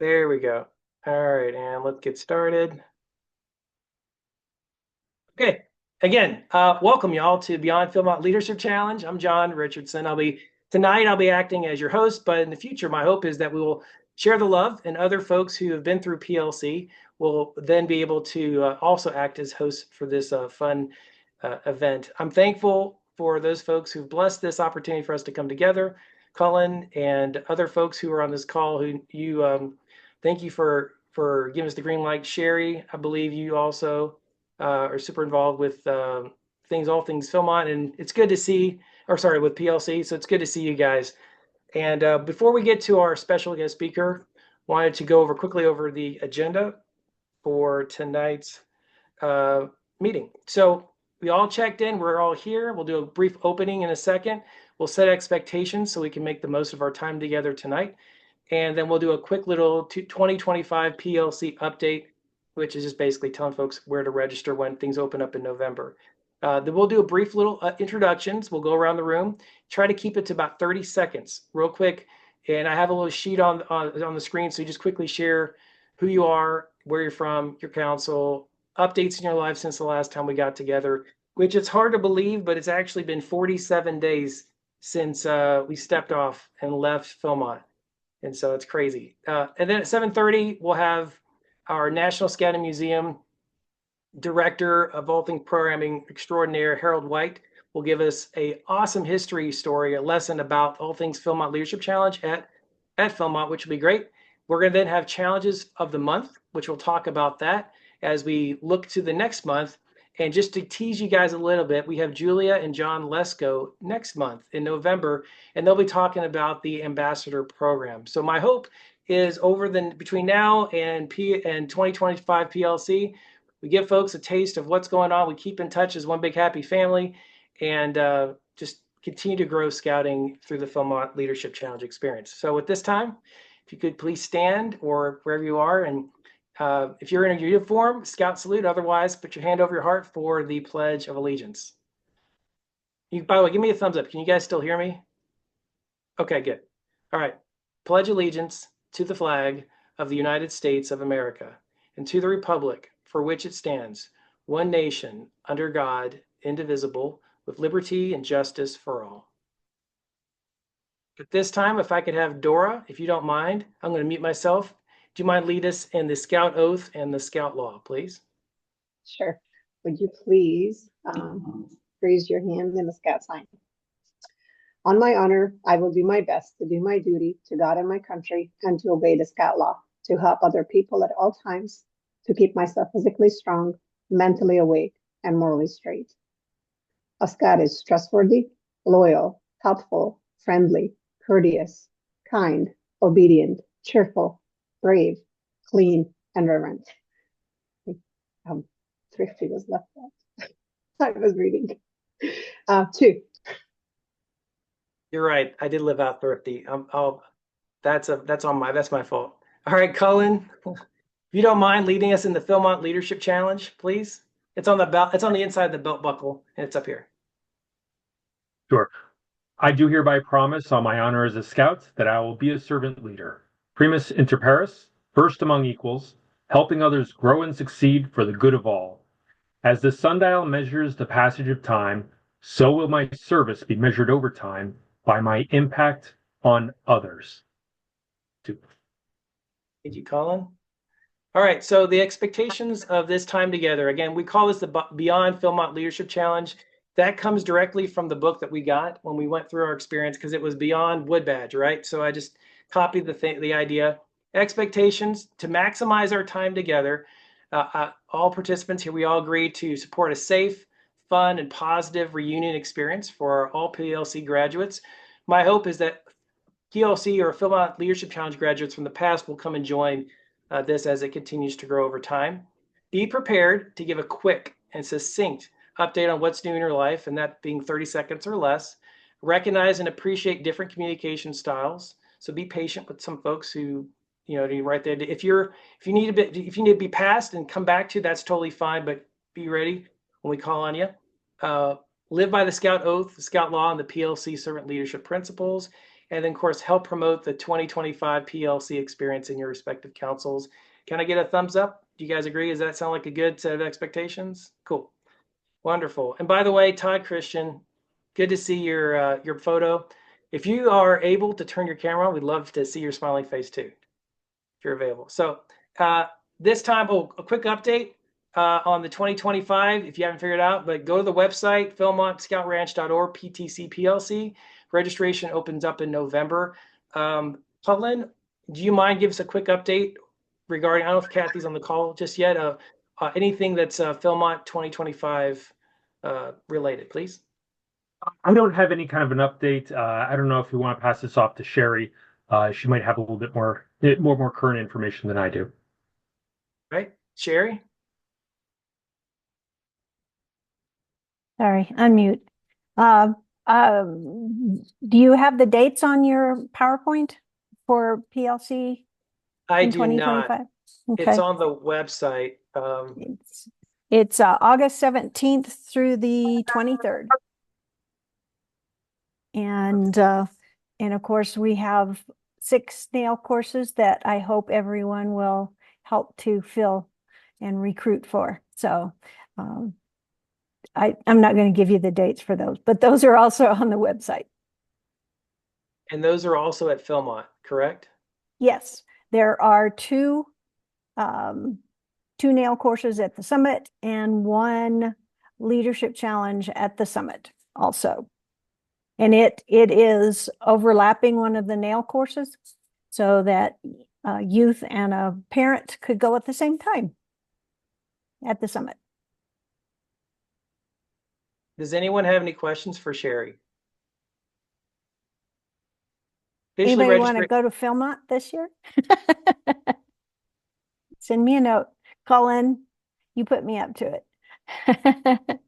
There we go. All right, and let's get started. Okay, again, welcome y'all to Beyond Philmont Leadership Challenge. I'm John Richardson. Tonight I'll be acting as your host, but in the future, my hope is that we will share the love, and other folks who have been through PLC will then be able to also act as hosts for this fun event. I'm thankful for those folks who've blessed this opportunity for us to come together. Cullen and other folks who are on this call, thank you for giving us the green light. Sherry, I believe you also are super involved with all things Philmont, and it's good to see, or sorry, with PLC. So it's good to see you guys. And before we get to our special guest speaker, wanted to go quickly over the agenda for tonight's meeting. So we all checked in. We're all here. We'll do a brief opening in a second. We'll set expectations so we can make the most of our time together tonight. And then we'll do a quick little 2025 PLC update, which is just basically telling folks where to register when things open up in November. Then we'll do a brief little introductions. We'll go around the room, try to keep it to about 30 seconds, real quick. And I have a little sheet on the screen, so you just quickly share who you are, where you're from, your council, updates in your life since the last time we got together, which it's hard to believe, but it's actually been 47 days since we stepped off and left Philmont. And so it's crazy. And then at 7:30, we'll have our National Scouting Museum Director of all things programming extraordinaire, Harold White, will give us an awesome history story, a lesson about all things Philmont Leadership Challenge at Philmont, which will be great. We're going to then have challenges of the month, which we'll talk about that as we look to the next month. And just to tease you guys a little bit, we have Julia and John Lesko next month in November, and they'll be talking about the ambassador program. So my hope is between now and 2025 PLC, we give folks a taste of what's going on. We keep in touch as one big happy family, and just continue to grow scouting through the Philmont Leadership Challenge experience. So at this time, if you could please stand, or wherever you are, and if you're in a uniform, Scout salute. Otherwise, put your hand over your heart for the Pledge of Allegiance. By the way, give me a thumbs up. Can you guys still hear me? Okay, good. All right. Pledge allegiance to the flag of the United States of America and to the republic for which it stands, one nation, under God, indivisible, with liberty and justice for all. At this time, if I could have Dora, if you don't mind, I'm going to mute myself. Do you mind lead us in the Scout Oath and the Scout Law, please? Sure. Would you please raise your hand in the Scout sign? On my honor, I will do my best to do my duty to God and my country and to obey the Scout Law, to help other people at all times, to keep myself physically strong, mentally awake, and morally straight. A Scout is trustworthy, loyal, helpful, friendly, courteous, kind, obedient, cheerful, brave, clean, and reverent. Thrifty was left out. I was reading. 2. You're right. I did live out thrifty. That's my fault. All right, Cullen, if you don't mind leading us in the Philmont Leadership Challenge, please. It's on the belt. It's on the inside of the belt buckle, and it's up here. Sure. I do hereby promise on my honor as a Scout that I will be a servant leader, primus inter pares, first among equals, helping others grow and succeed for the good of all. As the sundial measures the passage of time, so will my service be measured over time by my impact on others. Thank you, Colin. All right, so the expectations of this time together, again, we call this the Beyond Philmont Leadership Challenge. That comes directly from the book that we got when we went through our experience, because it was Beyond Wood Badge, right? So I just copied the idea. Expectations to maximize our time together. All participants here, we all agree to support a safe, fun, and positive reunion experience for all PLC graduates. My hope is that PLC or Philmont Leadership Challenge graduates from the past will come and join this as it continues to grow over time. Be prepared to give a quick and succinct update on what's new in your life, and that being 30 seconds or less. Recognize and appreciate different communication styles. So be patient with some folks who, right there. If you need to be passed and come back to, that's totally fine, but be ready when we call on you. Live by the Scout Oath, the Scout Law, and the PLC servant leadership principles. and then, of course, help promote the 2025 PLC experience in your respective councils. Can I get a thumbs up? Do you guys agree? Does that sound like a good set of expectations? Cool. Wonderful. And by the way, Todd Christian, good to see your photo. If you are able to turn your camera on, we'd love to see your smiling face too, if you're available. So this time, a quick update on the 2025, if you haven't figured it out, but go to the website, philmontscoutranch.org, PTC PLC. Registration opens up in November. Cullen, do you mind give us a quick update regarding, I don't know if Kathy's on the call just yet, anything that's Philmont 2025 related, please? I don't have any kind of an update. I don't know if you want to pass this off to Sherry. She might have a little bit more current information than I do. Right, Sherry? Sorry, unmute. Do you have the dates on your PowerPoint for PLC I in do not. 2025? It's Okay. on the website. It's August 17th through the 23rd. And of course, we have 6 nail courses that I hope everyone will help to fill and recruit for. So I'm not going to give you the dates for those, but those are also on the website. And those are also at Philmont, correct? Yes, there are 2 nail courses at the summit and 1 leadership challenge at the summit also. And it is overlapping one of the nail courses so that youth and a parent could go at the same time at the summit. Does anyone have any questions for Sherry? Anybody want to go to Philmont this year? Send me a note. Call in. You put me up to it.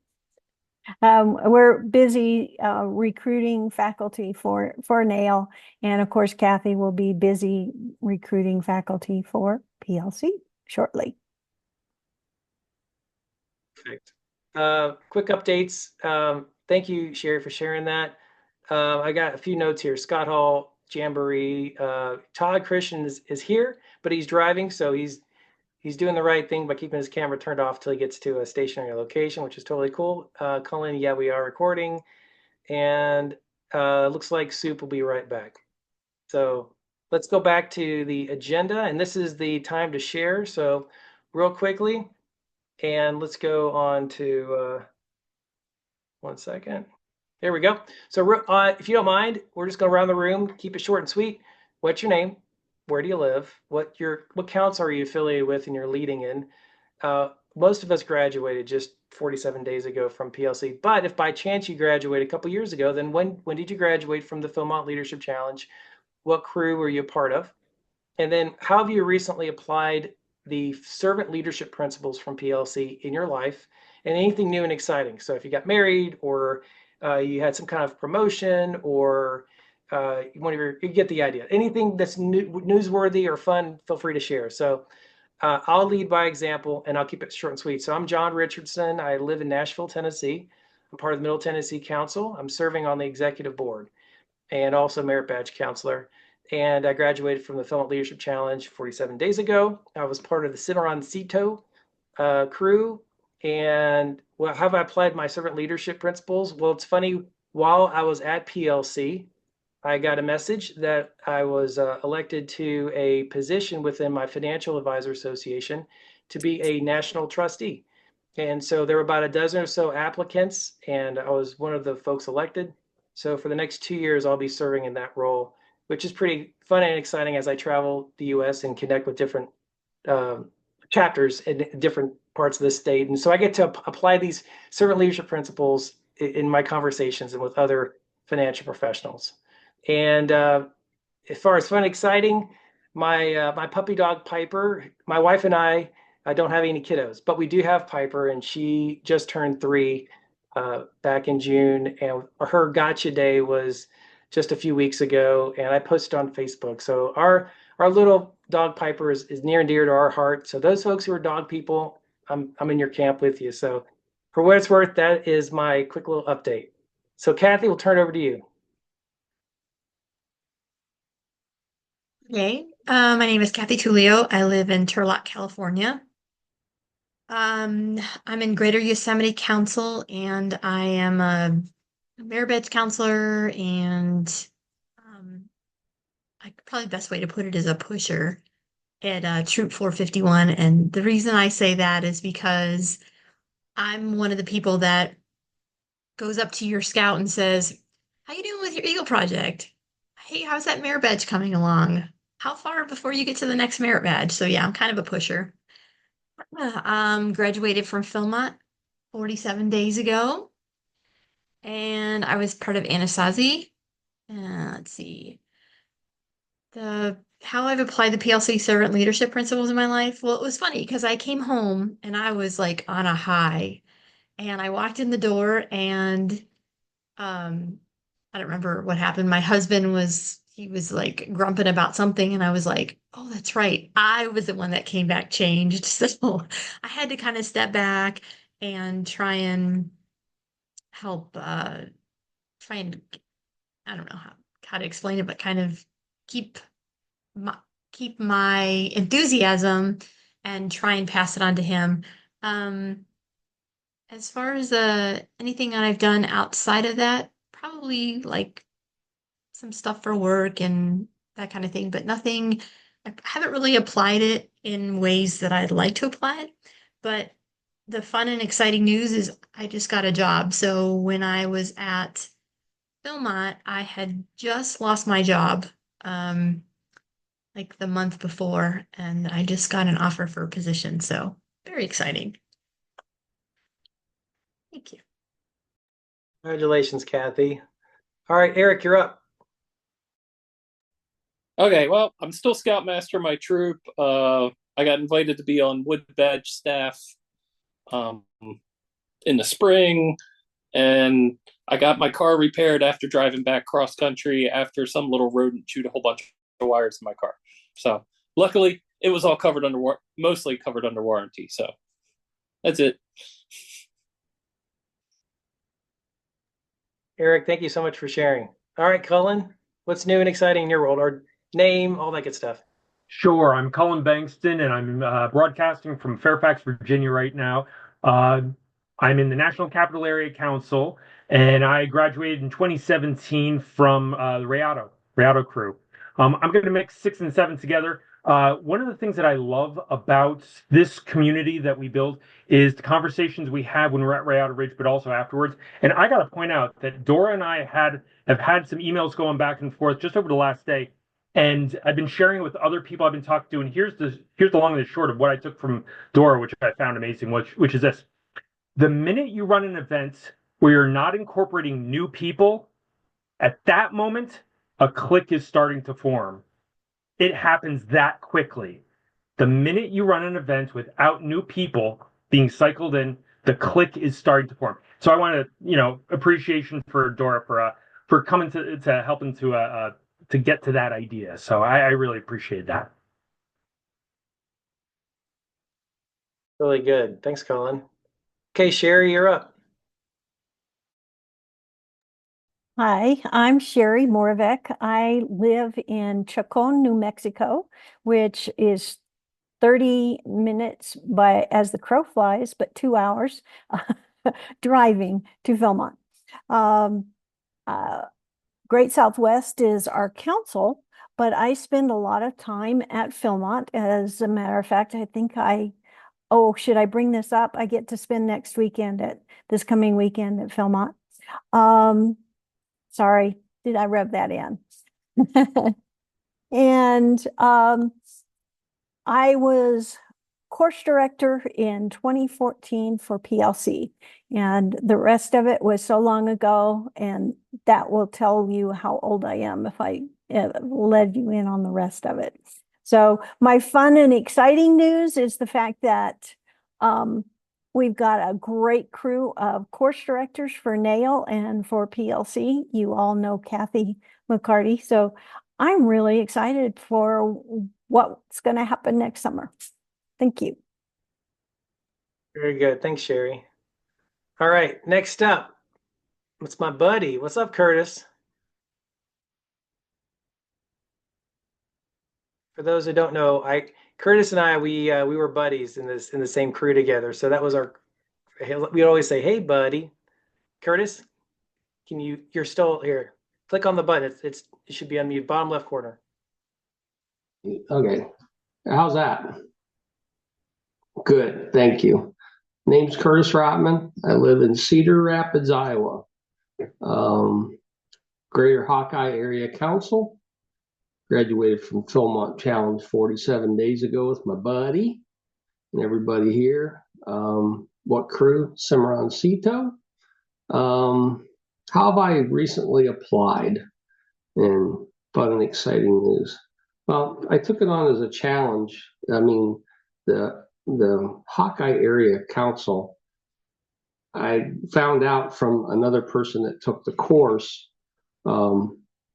We're busy recruiting faculty for NAIL, and of course, Kathy will be busy recruiting faculty for PLC shortly. Perfect. Quick updates. Thank you, Sherry, for sharing that. I got a few notes here. Scott Hall, Jamboree. Todd Christian is here, but he's driving, so he's doing the right thing by keeping his camera turned off till he gets to a stationary location, which is totally cool. Cullen, yeah, we are recording. And looks like Soup will be right back. So let's go back to the agenda. And this is the time to share. So real quickly, and let's go on to, 1 second. There we go. So if you don't mind, we're just going around the room, keep it short and sweet. What's your name? Where do you live? What council are you affiliated with and you're leading in? Most of us graduated just 47 days ago from PLC. But if by chance you graduated a couple years ago, then when did you graduate from the Philmont Leadership Challenge? What crew were you a part of? And then how have you recently applied the servant leadership principles from PLC in your life and anything new and exciting? So if you got married or you had some kind of promotion or you get the idea. Anything that's newsworthy or fun, feel free to share. So I'll lead by example and I'll keep it short and sweet. So I'm John Richardson. I live in Nashville, Tennessee. I'm part of the Middle Tennessee Council. I'm serving on the executive board and also merit badge counselor. And I graduated from the Philmont Leadership Challenge 47 days ago. I was part of the Cimarron CITO crew. And how have I applied my servant leadership principles? Well, it's funny, while I was at PLC, I got a message that I was elected to a position within my Financial Advisor Association to be a national trustee. And so there were about a dozen or so applicants, and I was one of the folks elected. So for the next 2 years, I'll be serving in that role, which is pretty fun and exciting as I travel the US and connect with different chapters in different parts of the state. And so I get to apply these servant leadership principles in my conversations and with other financial professionals. And as far as fun and exciting, my puppy dog Piper, my wife and I don't have any kiddos, but we do have Piper, and she just turned 3 back in June, and her gotcha day was just a few weeks ago, and I posted on Facebook. So our little dog Piper is near and dear to our heart. So those folks who are dog people, I'm in your camp with you. So for what it's worth, that is my quick little update. So Kathy, we'll turn it over to you. Hey, my name is Kathy Tulio. I live in Turlock, California. I'm in Greater Yosemite Council, and I am a Mayor Badge counselor, and um, probably the best way to put it is a pusher at Troop 451. And the reason I say that is because I'm one of the people that goes up to your scout and says, "How you doing with your Eagle project? Hey, how's that merit badge coming along? How far before you get to the next merit badge?" So yeah, I'm kind of a pusher. Graduated from Philmont 47 days ago, and I was part of Anasazi. Let's see. The how I've applied the PLC servant leadership principles in my life. Well, it was funny because I came home and I was like on a high, and I walked in the door and um I don't remember what happened. My husband he was like grumping about something, and I was like, "Oh, that's right. I was the one that came back changed." So I had to kind of step back and try and help try and I don't know how to explain it, but kind of keep my keep my enthusiasm and try and pass it on to him. Um as far as anything that I've done outside of that, probably like some stuff for work and that kind of thing, but nothing, I haven't really applied it in ways that I'd like to apply it. But the fun and exciting news is I just got a job. So when I was at Philmont, I had just lost my job like the month before, and I just got an offer for a position. So very exciting. Thank you. Congratulations, Kathy. All right, Eric, you're up. Okay, well, I'm still Scoutmaster of my troop. I got invited to be on Wood Badge staff um, in the spring, and I got my car repaired after driving back cross country after some little rodent chewed a whole bunch of wires in my car. So luckily, it was all covered under mostly covered under warranty. So that's it. Eric, thank you so much for sharing. All right, Cullen, what's new and exciting in your world? Or name, all that good stuff. Sure, I'm Cullen Bankston, and I'm broadcasting from Fairfax, Virginia right now. Uh, I'm in the National Capital Area Council, and I graduated in 2017 from the Rayado crew. I'm going to mix 6 and 7 together. One of the things that I love about this community that we build is the conversations we have when we're at Rayado Ridge, but also afterwards. And I got to point out that Dora and I have had some emails going back and forth just over the last day, and I've been sharing it with other people I've been talking to. And here's the long and the short of what I took from Dora, which I found amazing, which is this: the minute you run an event where you're not incorporating new people, at that moment, a clique is starting to form. It happens that quickly. The minute you run an event without new people being cycled in, the clique is starting to form. So I want to, appreciation for Dora for coming to helping to get to that idea. So I really appreciate that. Really good. Thanks, Cullen. Okay, Sherry, you're up. Hi, I'm Sherry Moravec. I live in Chacon, New Mexico, which is 30 minutes by as the crow flies, but 2 hours driving to Philmont. Uh, Great Southwest is our council, but I spend a lot of time at Philmont. As a matter of fact, should I bring this up? I get to spend this coming weekend at Philmont. Sorry, did I rub that in? And I was course director in 2014 for PLC, and the rest of it was so long ago, and that will tell you how old I am if I led you in on the rest of it. So my fun and exciting news is the fact that we've got a great crew of course directors for NAIL and for PLC. You all know Kathy McCarty, so I'm really excited for what's going to happen next summer. Thank you. Very good. Thanks, Sherry. All right, next up, it's my buddy. What's up, Curtis? For those who don't know, Curtis and I we were buddies in the same crew together. So that was our. We'd always say, "Hey, buddy." Curtis, you're still here. Click on the button. It should be unmuted, bottom left corner. Okay, how's that? Good, thank you. Name's Curtis Rotman. I live in Cedar Rapids, Iowa. Greater Hawkeye Area Council. Graduated from Philmont Challenge 47 days ago with my buddy and everybody here. What crew? Cimarron Cito. How have I recently applied? And fun and exciting news. Well, I took it on as a challenge. I mean, the Hawkeye Area Council, I found out from another person that took the course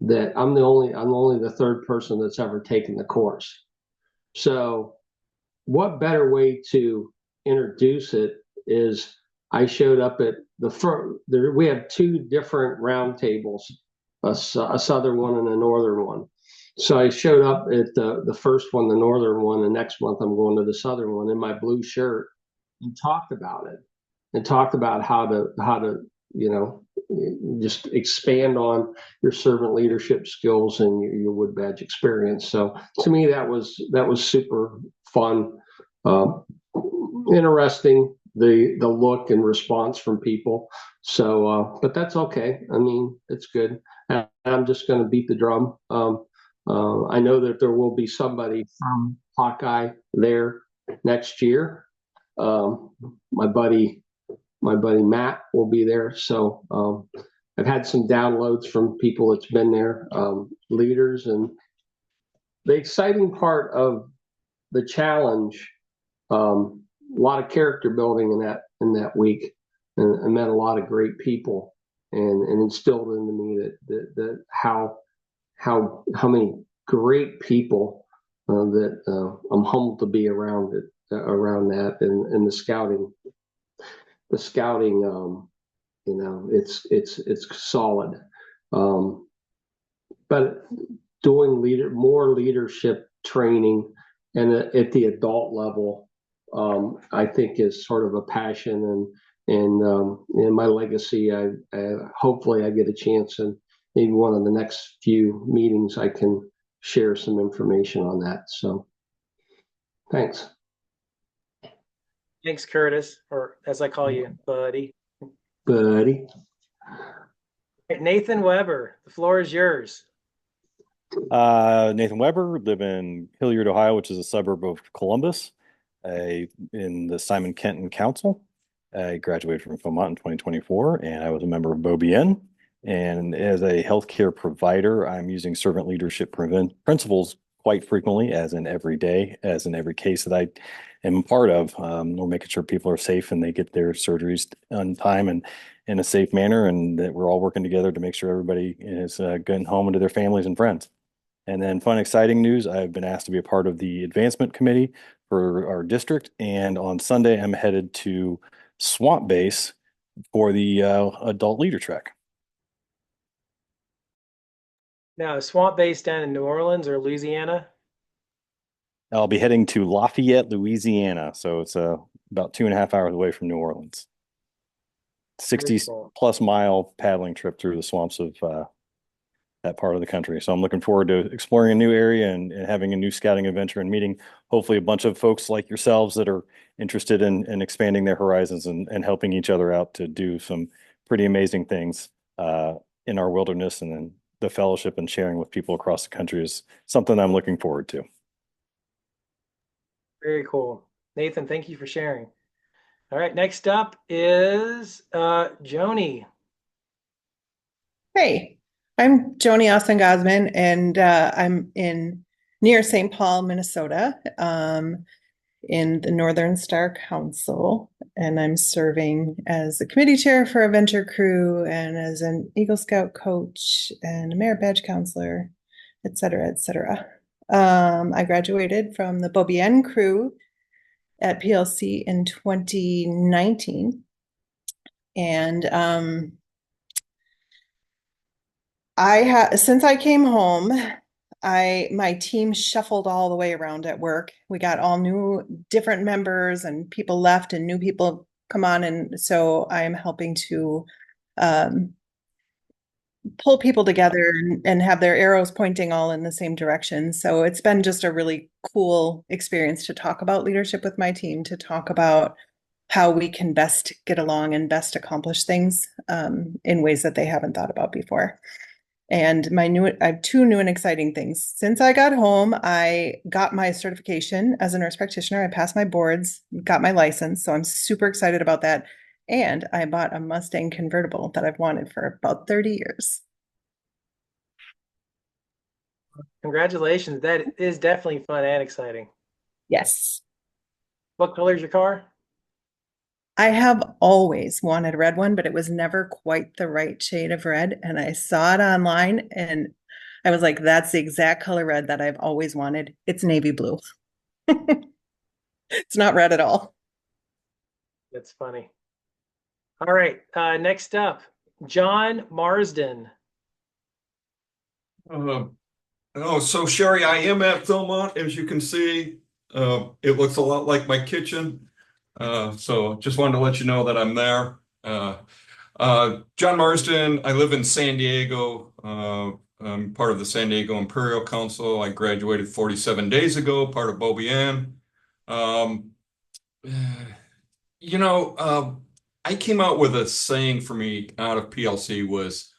that I'm only the third person that's ever taken the course. So what better way to introduce it is I showed up at we have two different round tables, a southern one and a northern one. So I showed up at the first one, the northern one, and next month I'm going to the southern one in my blue shirt and talked about it and talked about how to just expand on your servant leadership skills and your wood badge experience. So to me, that was super fun, interesting, the look and response from people. So, but that's okay. I mean, it's good. I'm just going to beat the drum. I know that there will be somebody from Hawkeye there next year. My buddy Matt will be there. So I've had some downloads from people that's been there, leaders. And the exciting part of the challenge, a lot of character building in that week, and I met a lot of great people, and instilled into me that how many great people that I'm humbled to be around that, and the scouting. It's solid, but doing more leadership training and at the adult level, I think is sort of a passion and my legacy. I hopefully I get a chance, and maybe one of the next few meetings I can share some information on that. So thanks. Thanks, Curtis, or as I call you, buddy. Buddy. Nathan Weber, the floor is yours. Nathan Weber, live in Hilliard, Ohio, which is a suburb of Columbus, in the Simon Kenton Council. I graduated from Philmont in 2024, and I was a member of BOBN. And as a healthcare provider, I'm using servant leadership principles quite frequently, as in every day, as in every case that I am part of. We're making sure people are safe and they get their surgeries on time and in a safe manner, and that we're all working together to make sure everybody is getting home and to their families and friends. And then fun, exciting news, I've been asked to be a part of the advancement committee for our district. And on Sunday, I'm headed to Swamp Base for the adult leader trek. Now, is Swamp Base down in New Orleans or Louisiana? I'll be heading to Lafayette, Louisiana. So it's about 2.5 hours away from New Orleans. 60 plus mile paddling trip through the swamps of that part of the country. So I'm looking forward to exploring a new area and having a new scouting adventure and meeting hopefully a bunch of folks like yourselves that are interested in expanding their horizons and helping each other out to do some pretty amazing things in our wilderness. And then the fellowship and sharing with people across the country is something I'm looking forward to. Very cool. Nathan, thank you for sharing. All right, next up is Joni. Hey, I'm Joni Austin Gosman, and I'm near St. Paul, Minnesota, in the Northern Star Council, and I'm serving as the committee chair for a venture crew and as an Eagle Scout coach and a merit badge counselor, et cetera, et cetera. I graduated from the BOBN crew at PLC in 2019, and since I came home, my team shuffled all the way around at work. We got all new, different members, and people left and new people come on. And so I'm helping to pull people together and have their arrows pointing all in the same direction. So it's been just a really cool experience to talk about leadership with my team, to talk about how we can best get along and best accomplish things in ways that they haven't thought about before. And I have two new and exciting things. Since I got home, I got my certification as a nurse practitioner. I passed my boards, got my license. So I'm super excited about that. And I bought a Mustang convertible that I've wanted for about 30 years. Congratulations. That is definitely fun and exciting. Yes. What color is your car? I have always wanted a red one, but it was never quite the right shade of red. And I saw it online and I was like, that's the exact color red that I've always wanted. It's navy blue. It's not red at all. That's funny. All right. Next up, John Marsden. So Sherry, I am at Philmont, as you can see. It looks a lot like my kitchen. So just wanted to let you know that I'm there. John Marsden, I live in San Diego. I'm part of the San Diego Imperial Council. I graduated 47 days ago, part of Beyond. I came out with a saying for me out of PLC was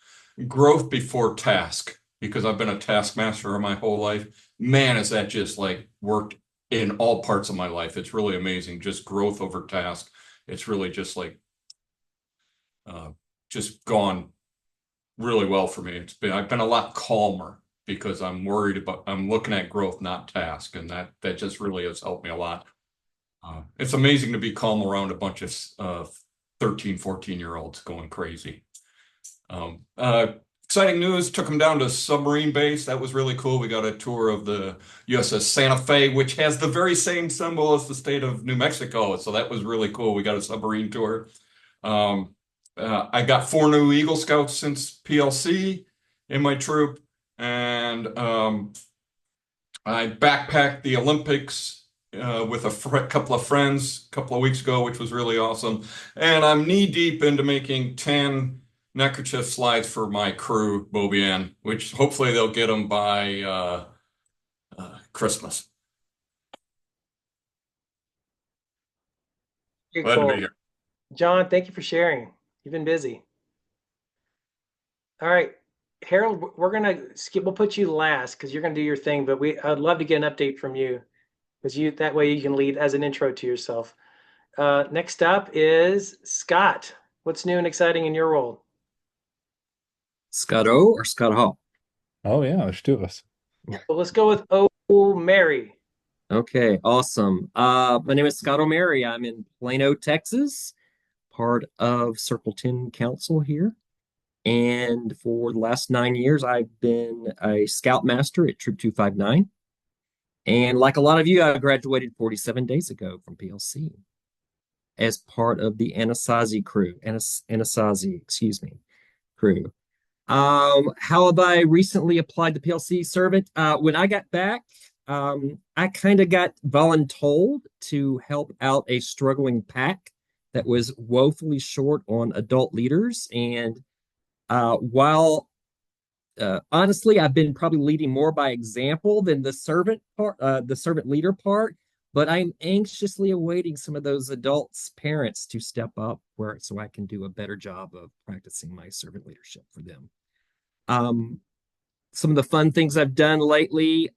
growth before task, because I've been a taskmaster my whole life. Man, has that just like worked in all parts of my life. It's really amazing. Just growth over task. It's really just like just gone really well for me. I've been a lot calmer because I'm looking at growth, not task. And that just really has helped me a lot. It's amazing to be calm around a bunch of 13, 14-year-olds going crazy. Exciting news, took them down to submarine base. That was really cool. We got a tour of the USS Santa Fe, which has the very same symbol as the state of New Mexico. So that was really cool. We got a submarine tour. I got 4 new Eagle Scouts since PLC in my troop. And I backpacked the Olympics with a couple of friends a couple of weeks ago, which was really awesome. And I'm knee deep into making 10 neckerchief slides for my crew, Beyond, which hopefully they'll get them by Christmas. Glad to be here. John, thank you for sharing. You've been busy. All right, Harold, we're gonna skip. We'll put you last because you're gonna do your thing. But I'd love to get an update from you, because that way you can lead as an intro to yourself. Next up is Scott. What's new and exciting in your role? Scott O or Scott Hall? Oh yeah, let's do this. Well, let's go with O'Mary. Okay, awesome. My name is Scott O'Mary. I'm in Plano, Texas, part of Circle 10 Council here. And for the last 9 years, I've been a Scoutmaster at Troop 259. And like a lot of you, I graduated 47 days ago from PLC as part of the Anasazi crew, crew. How have I recently applied to PLC servant? When I got back, I kind of got voluntold to help out a struggling pack that was woefully short on adult leaders. And while honestly, I've been probably leading more by example than the servant part, the servant leader part, but I'm anxiously awaiting some of those adults' parents to step up so I can do a better job of practicing my servant leadership for them. Some of the fun things I've done lately,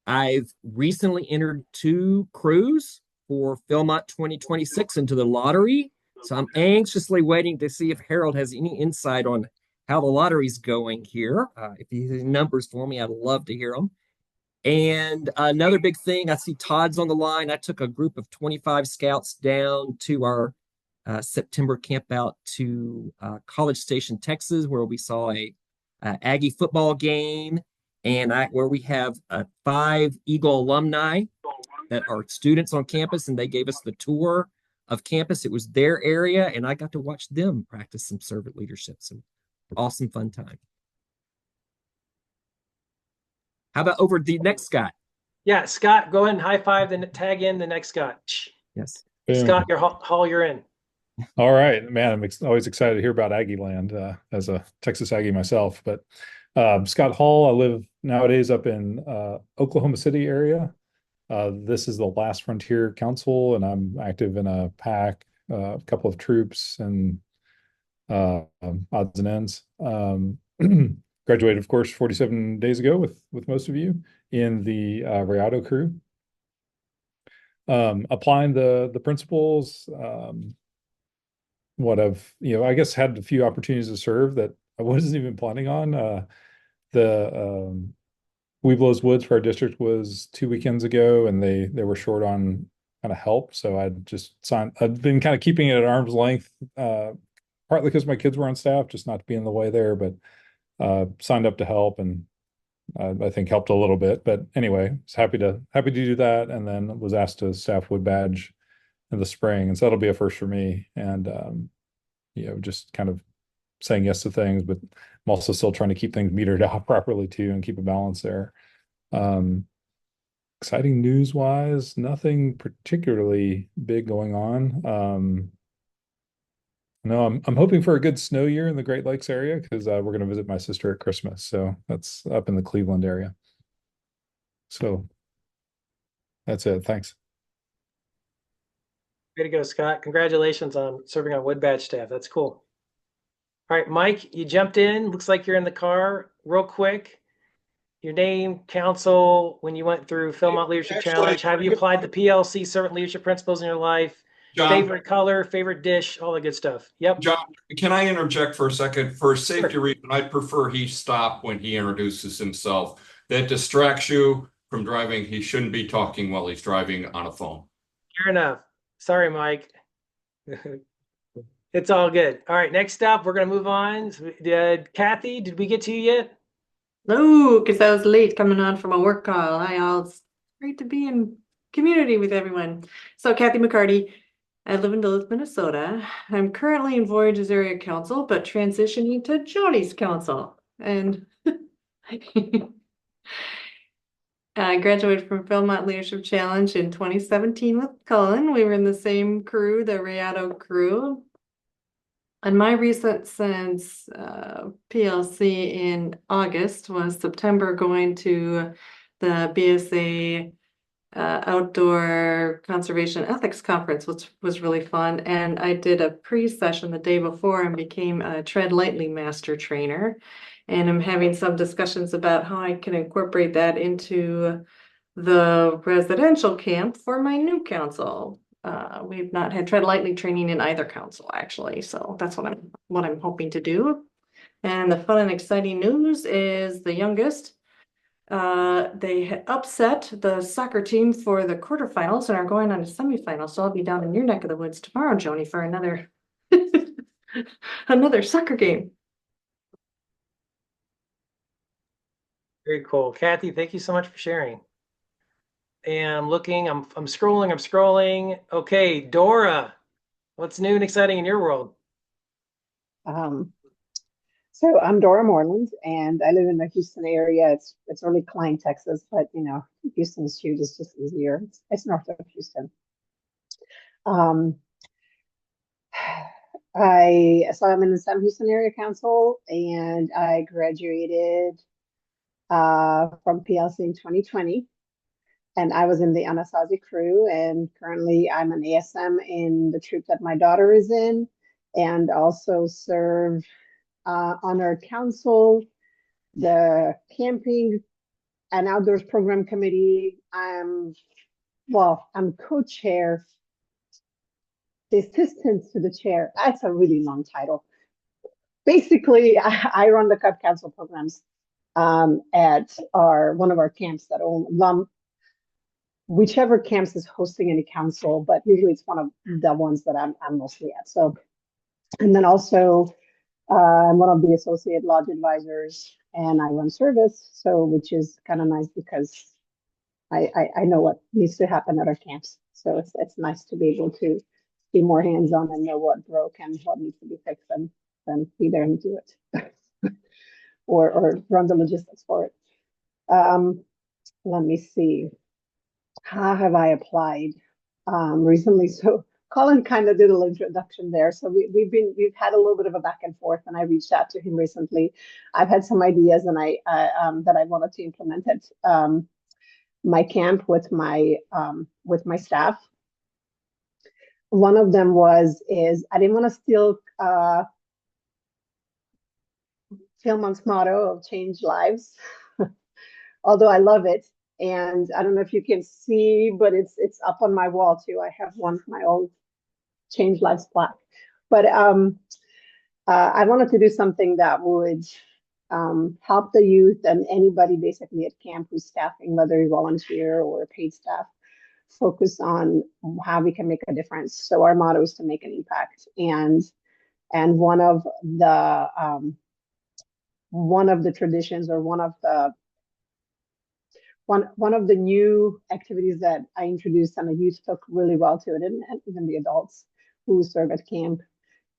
I've recently entered 2 crews for Philmont 2026 into the lottery. So I'm anxiously waiting to see if Harold has any insight on how the lottery's going here. If he has numbers for me, I'd love to hear them. And another big thing, I see Todd's on the line. I took a group of 25 scouts down to our September camp out to College Station, Texas, where we saw a Aggie football game, and where we have 5 Eagle alumni that are students on campus, and they gave us the tour of campus. It was their area, and I got to watch them practice some servant leadership. So awesome, fun time. How about over the next Scott? Yeah, Scott, go ahead and high five, then tag in the next Scott. Yes. Boom. Scott, your hall, you're in. All right, man. I'm always excited to hear about Aggie land as a Texas Aggie myself. But Scott Hall, I live nowadays up in Oklahoma City area. This is the Last Frontier Council, and I'm active in a pack, a couple of troops, and odds and ends. Graduated, of course, 47 days ago with most of you in the Rayado crew. Applying the principles, what I've, I guess had a few opportunities to serve that I wasn't even planning on. The Weeblos Woods for our district was 2 weekends ago, and they were short on kind of help. So I just signed. I've been kind of keeping it at arm's length, partly because my kids were on staff, just not to be in the way there, but signed up to help, and I think helped a little bit. But anyway, was happy to do that, and then was asked to staff Wood Badge in the spring, and so that'll be a first for me. And just kind of saying yes to things, but I'm also still trying to keep things metered out properly too, and keep a balance there. Exciting news wise, nothing particularly big going on. No, I'm hoping for a good snow year in the Great Lakes area, because we're going to visit my sister at Christmas. So that's up in the Cleveland area. So that's it. Thanks. Way to go, Scott. Congratulations on serving on Wood Badge staff. That's cool. All right, Mike, you jumped in. Looks like you're in the car. Real quick, your name, council, when you went through Philmont Leadership Challenge. Have you applied the PLC servant leadership principles in your life? John, favorite color, favorite dish, all the good stuff. Yep. John, can I interject for a second? For safety reason, I prefer he stop when he introduces himself. That distracts you from driving. He shouldn't be talking while he's driving on a phone. Fair enough. Sorry, Mike. It's all good. All right, next up, we're going to move on. Kathy, did we get to you yet? No, because I was late coming on from a work call. Hi, all. It's great to be in community with everyone. So, Kathy McCarty, I live in Duluth, Minnesota. I'm currently in Voyages Area Council, but transitioning to Jody's Council. And I graduated from Philmont Leadership Challenge in 2017 with Cullen. We were in the same crew, the Rayado crew. And my recent since PLC in August was September going to the BSA Outdoor Conservation Ethics Conference, which was really fun. And I did a pre-session the day before and became a Tread Lightly Master Trainer. And I'm having some discussions about how I can incorporate that into the residential camp for my new council. We've not had Tread Lightly training in either council, actually. So that's what I'm hoping to do. And the fun and exciting news is the youngest. They had upset the soccer team for the quarterfinals and are going on to semifinals. So I'll be down in your neck of the woods tomorrow, Joni, for another another soccer game. Very cool. Kathy, thank you so much for sharing. And I'm looking, I'm scrolling. Okay, Dora, what's new and exciting in your world? So I'm Dora Moreland, and I live in the Houston area. It's really Klein, Texas, but Houston's huge. It's just easier. It's north of Houston. I'm in the Sam Houston Area Council, and I graduated from PLC in 2020. And I was in the Anasazi crew, and currently I'm an ASM in the troop that my daughter is in, and also serve on our council, the camping and outdoors program committee. I'm co-chair, the assistant to the chair. That's a really long title. Basically, I run the Cub Council programs at one of our camps that own whichever camps is hosting any council, but usually it's one of the ones that I'm mostly at. So, and then also I'm one of the associate lodge advisors, and I run service, so which is kind of nice because I know what needs to happen at our camps. So it's nice to be able to be more hands-on and know what broke and what needs to be fixed, and then be there and do it, or run the logistics for it. Let me see. How have I applied recently? So Colin kind of did a little introduction there. So we've had a little bit of a back and forth, and I reached out to him recently. I've had some ideas, and that I wanted to implement at my camp with my staff. One of them is I didn't want to steal Philmont's motto of change lives, although I love it. And I don't know if you can see, but it's up on my wall too. I have one of my old change lives plaque. But I wanted to do something that would help the youth and anybody basically at camp who's staffing, whether you volunteer or paid staff, focus on how we can make a difference. So our motto is to make an impact. And one of the traditions, or one of the new activities that I introduced and the youth took really well to it, and even the adults who serve at camp,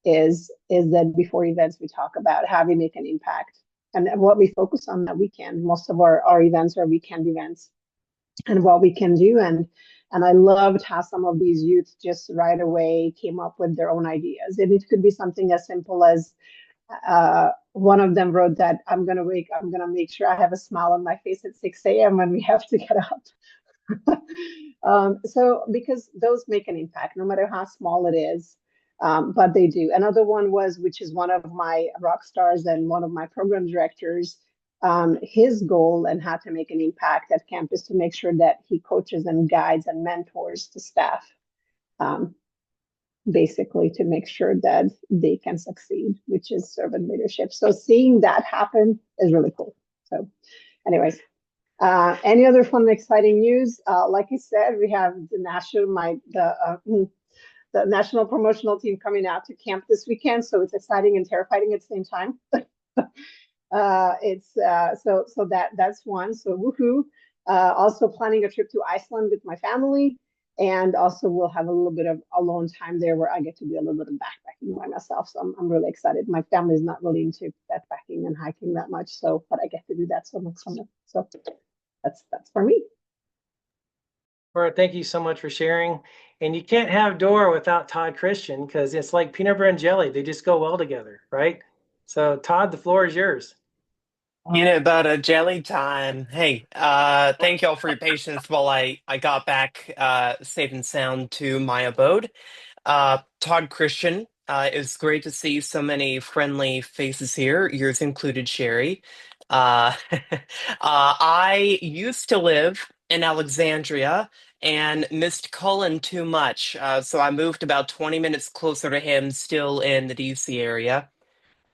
is that before events we talk about how we make an impact and what we focus on that weekend. Most of our events are weekend events, and what we can do. And I loved how some of these youth just right away came up with their own ideas. And it could be something as simple as one of them wrote that I'm gonna make sure I have a smile on my face at 6 a.m. when we have to get up. So because those make an impact, no matter how small it is, but they do. Another one which is one of my rock stars and one of my program directors, his goal and how to make an impact at camp is to make sure that he coaches and guides and mentors the staff, basically to make sure that they can succeed, which is servant leadership. So seeing that happen is really cool. So anyways, any other fun and exciting news? Like I said, we have the national promotional team coming out to camp this weekend. So it's exciting and terrifying at the same time. That's one. So woohoo! Also planning a trip to Iceland with my family, and also we'll have a little bit of alone time there where I get to do a little bit of backpacking by myself. So I'm really excited. My family is not really into backpacking and hiking that much, but I get to do that so much summer. So that's for me. All right, thank you so much for sharing. And you can't have Dora without Todd Christian, because it's like peanut butter and jelly. They just go well together, right? So Todd, the floor is yours. Peanut butter jelly time. Hey, thank y'all for your patience while I got back safe and sound to my abode. Todd Christian, it's great to see so many friendly faces here, yours included, Sherry. I used to live in Alexandria and missed Cullen too much, so I moved about 20 minutes closer to him, still in the DC area.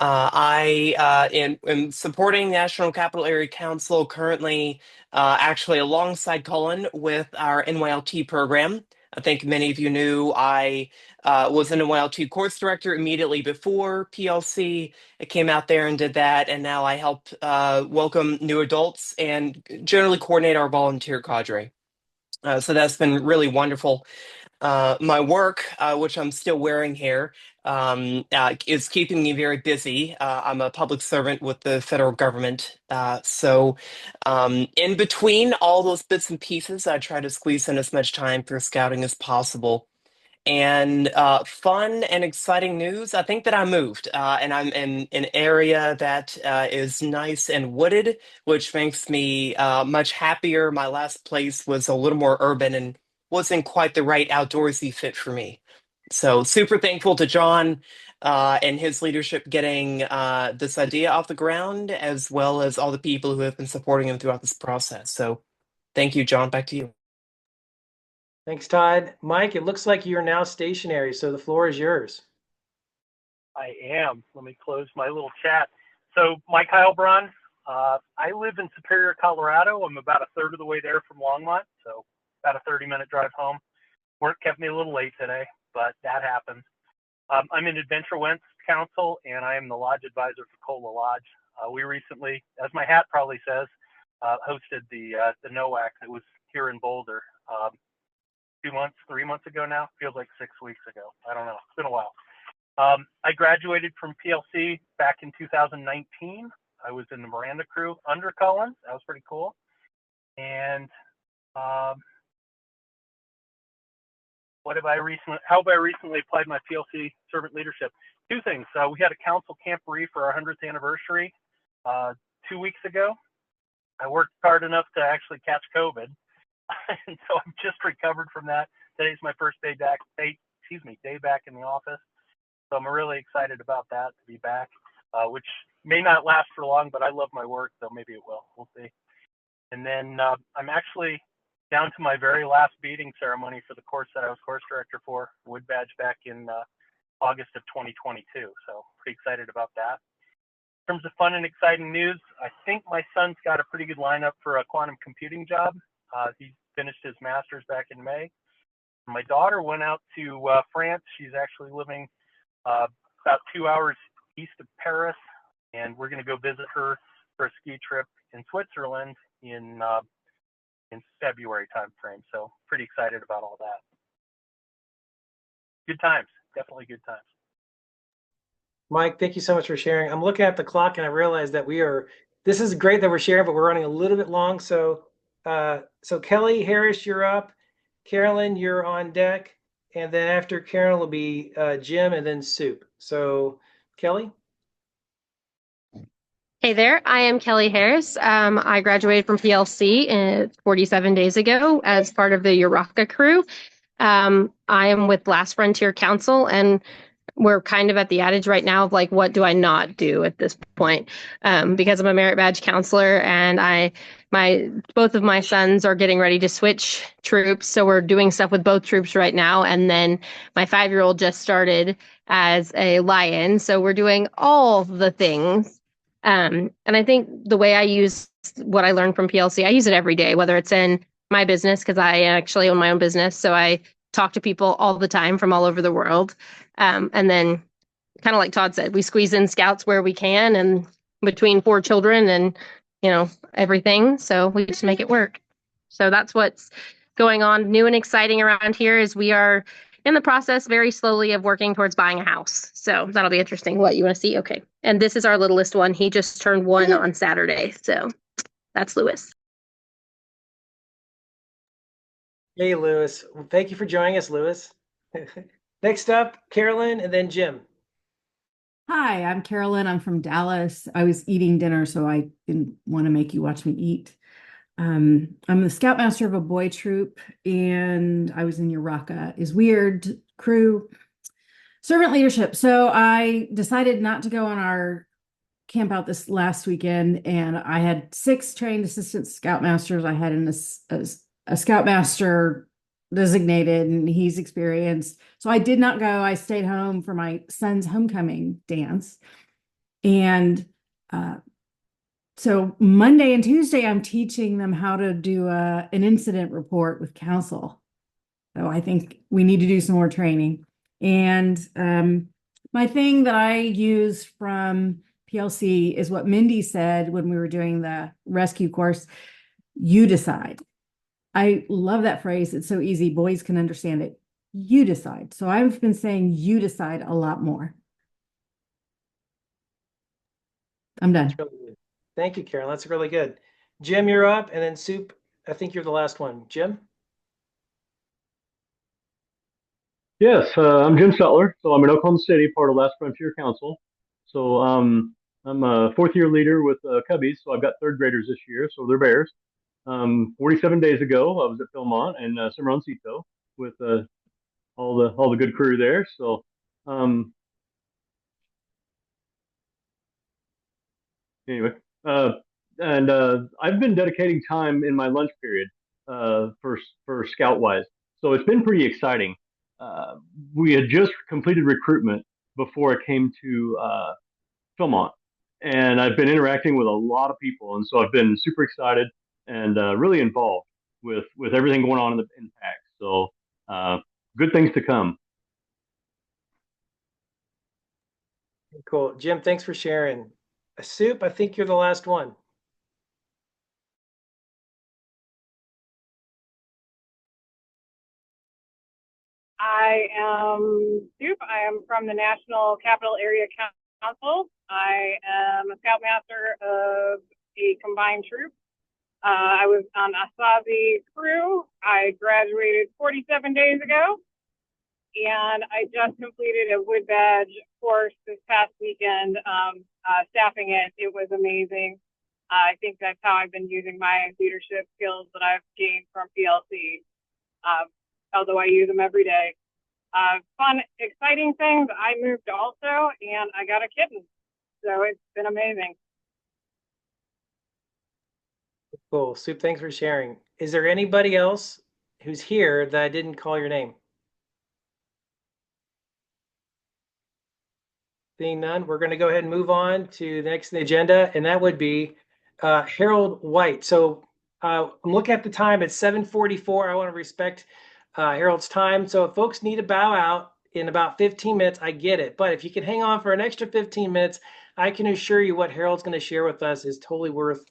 I am supporting National Capital Area Council currently, actually alongside Cullen with our NYLT program. I think many of you knew I was an NYLT course director immediately before PLC. I came out there and did that, and now I help welcome new adults and generally coordinate our volunteer cadre. So that's been really wonderful. My work, which I'm still wearing here, is keeping me very busy. I'm a public servant with the federal government. So in between all those bits and pieces, I try to squeeze in as much time for scouting as possible. And fun and exciting news, I think that I moved and I'm in an area that is nice and wooded, which makes me much happier. My last place was a little more urban and wasn't quite the right outdoorsy fit for me. So super thankful to John and his leadership getting this idea off the ground, as well as all the people who have been supporting him throughout this process. So thank you, John. Back to you. Thanks, Todd. Mike, it looks like you're now stationary, so the floor is yours. I am. Let me close my little chat. So, Mike Heilbronn, I live in Superior, Colorado. I'm about a third of the way there from Longmont, so about a 30-minute drive home. Work kept me a little late today, but that happens. I'm in Adventure Wentz Council, and I am the lodge advisor for Cola Lodge. We recently, as my hat probably says, hosted the NOAC that was here in Boulder. 3 months ago now. Feels like 6 weeks ago. I don't know. It's been a while. I graduated from PLC back in 2019. I was in the Miranda crew under Cullen. That was pretty cool. And how have I recently applied my PLC servant leadership? Two things. We had a council camporee for our 100th anniversary 2 weeks ago. I worked hard enough to actually catch COVID, and so I'm just recovered from that. Today's my first day back. Day back in the office. So I'm really excited about that, to be back, which may not last for long, but I love my work, so maybe it will. We'll see. And then I'm actually down to my very last beading ceremony for the course that I was course director for, Wood Badge, back in August of 2022. So pretty excited about that. In terms of fun and exciting news, I think my son's got a pretty good lineup for a quantum computing job. He finished his master's back in May. My daughter went out to France. She's actually living about 2 hours east of Paris, and we're going to go visit her for a ski trip in Switzerland in February timeframe. So pretty excited about all that. Good times, definitely good times. Mike, thank you so much for sharing. I'm looking at the clock and I realize that this is great that we're sharing, but we're running a little bit long. So, Kelly Harris, you're up. Carolyn, you're on deck. And then after Carolyn will be Jim and then Soup. So, Kelly? Hey there, I am Kelly Harris. I graduated from PLC 47 days ago as part of the Uraka crew. I am with Last Frontier Council, and we're kind of at the adage right now of like, what do I not do at this point? Because I'm a merit badge counselor, and both of my sons are getting ready to switch troops, so we're doing stuff with both troops right now. And then my 5-year-old just started as a lion, so we're doing all the things. And I think the way I use what I learned from PLC, I use it every day, whether it's in my business, because I actually own my own business. So I talk to people all the time from all over the world. And then kind of like Todd said, we squeeze in scouts where we can, and between 4 children and, everything. So we just make it work. So that's what's going on. New and exciting around here is we are in the process very slowly of working towards buying a house. So that'll be interesting. What you want to see? Okay. And this is our littlest one. He just turned 1 on Saturday. So that's Lewis. Hey, Lewis. Well, thank you for joining us, Lewis. Next up, Carolyn and then Jim. Hi, I'm Carolyn. I'm from Dallas. I was eating dinner, so I didn't want to make you watch me eat. I'm the scoutmaster of a boy troop, and I was in Uraka. Is weird crew servant leadership. So I decided not to go on our camp out this last weekend, and I had 6 trained assistant scoutmasters. I had a scoutmaster designated, and he's experienced. So I did not go. I stayed home for my son's homecoming dance. And so Monday and Tuesday, I'm teaching them how to do an incident report with council. So I think we need to do some more training. And my thing that I use from PLC is what Mindy said when we were doing the rescue course: you decide. I love that phrase. It's so easy. Boys can understand it. You decide. So I've been saying you decide a lot more. I'm done. Really good. Thank you, Carolyn. That's really good. Jim, you're up. And then Soup, I think you're the last one. Jim? Yes, I'm Jim Sutler. So I'm in Oklahoma City, part of Last Frontier Council. So I'm a 4th-year leader with Cubbies. So I've got 3rd graders this year. So they're bears. 47 days ago, I was at Philmont and Cimarroncito with all the good crew there. So anyway, and I've been dedicating time in my lunch period for Scout-wise. So it's been pretty exciting. We had just completed recruitment before it came to Philmont, and I've been interacting with a lot of people, and so I've been super excited and really involved with everything going on in the pack. So good things to come. Cool. Jim, thanks for sharing. Soup, I think you're the last one. I am Soup. I am from the National Capital Area Council. I am a scoutmaster of a combined troop. I was on Asazi crew. I graduated 47 days ago, and I just completed a wood badge course this past weekend, staffing it. It was amazing. I think that's how I've been using my leadership skills that I've gained from PLC, although I use them every day. Fun, exciting things. I moved also, and I got a kitten. So it's been amazing. Cool. Soup, thanks for sharing. Is there anybody else who's here that I didn't call your name? Seeing none, we're going to go ahead and move on to the next on the agenda, and that would be Harold White. So I'm looking at the time, it's 7:44. I want to respect Harold's time. So if folks need to bow out in about 15 minutes, I get it. But if you can hang on for an extra 15 minutes, I can assure you what Harold's going to share with us is totally worth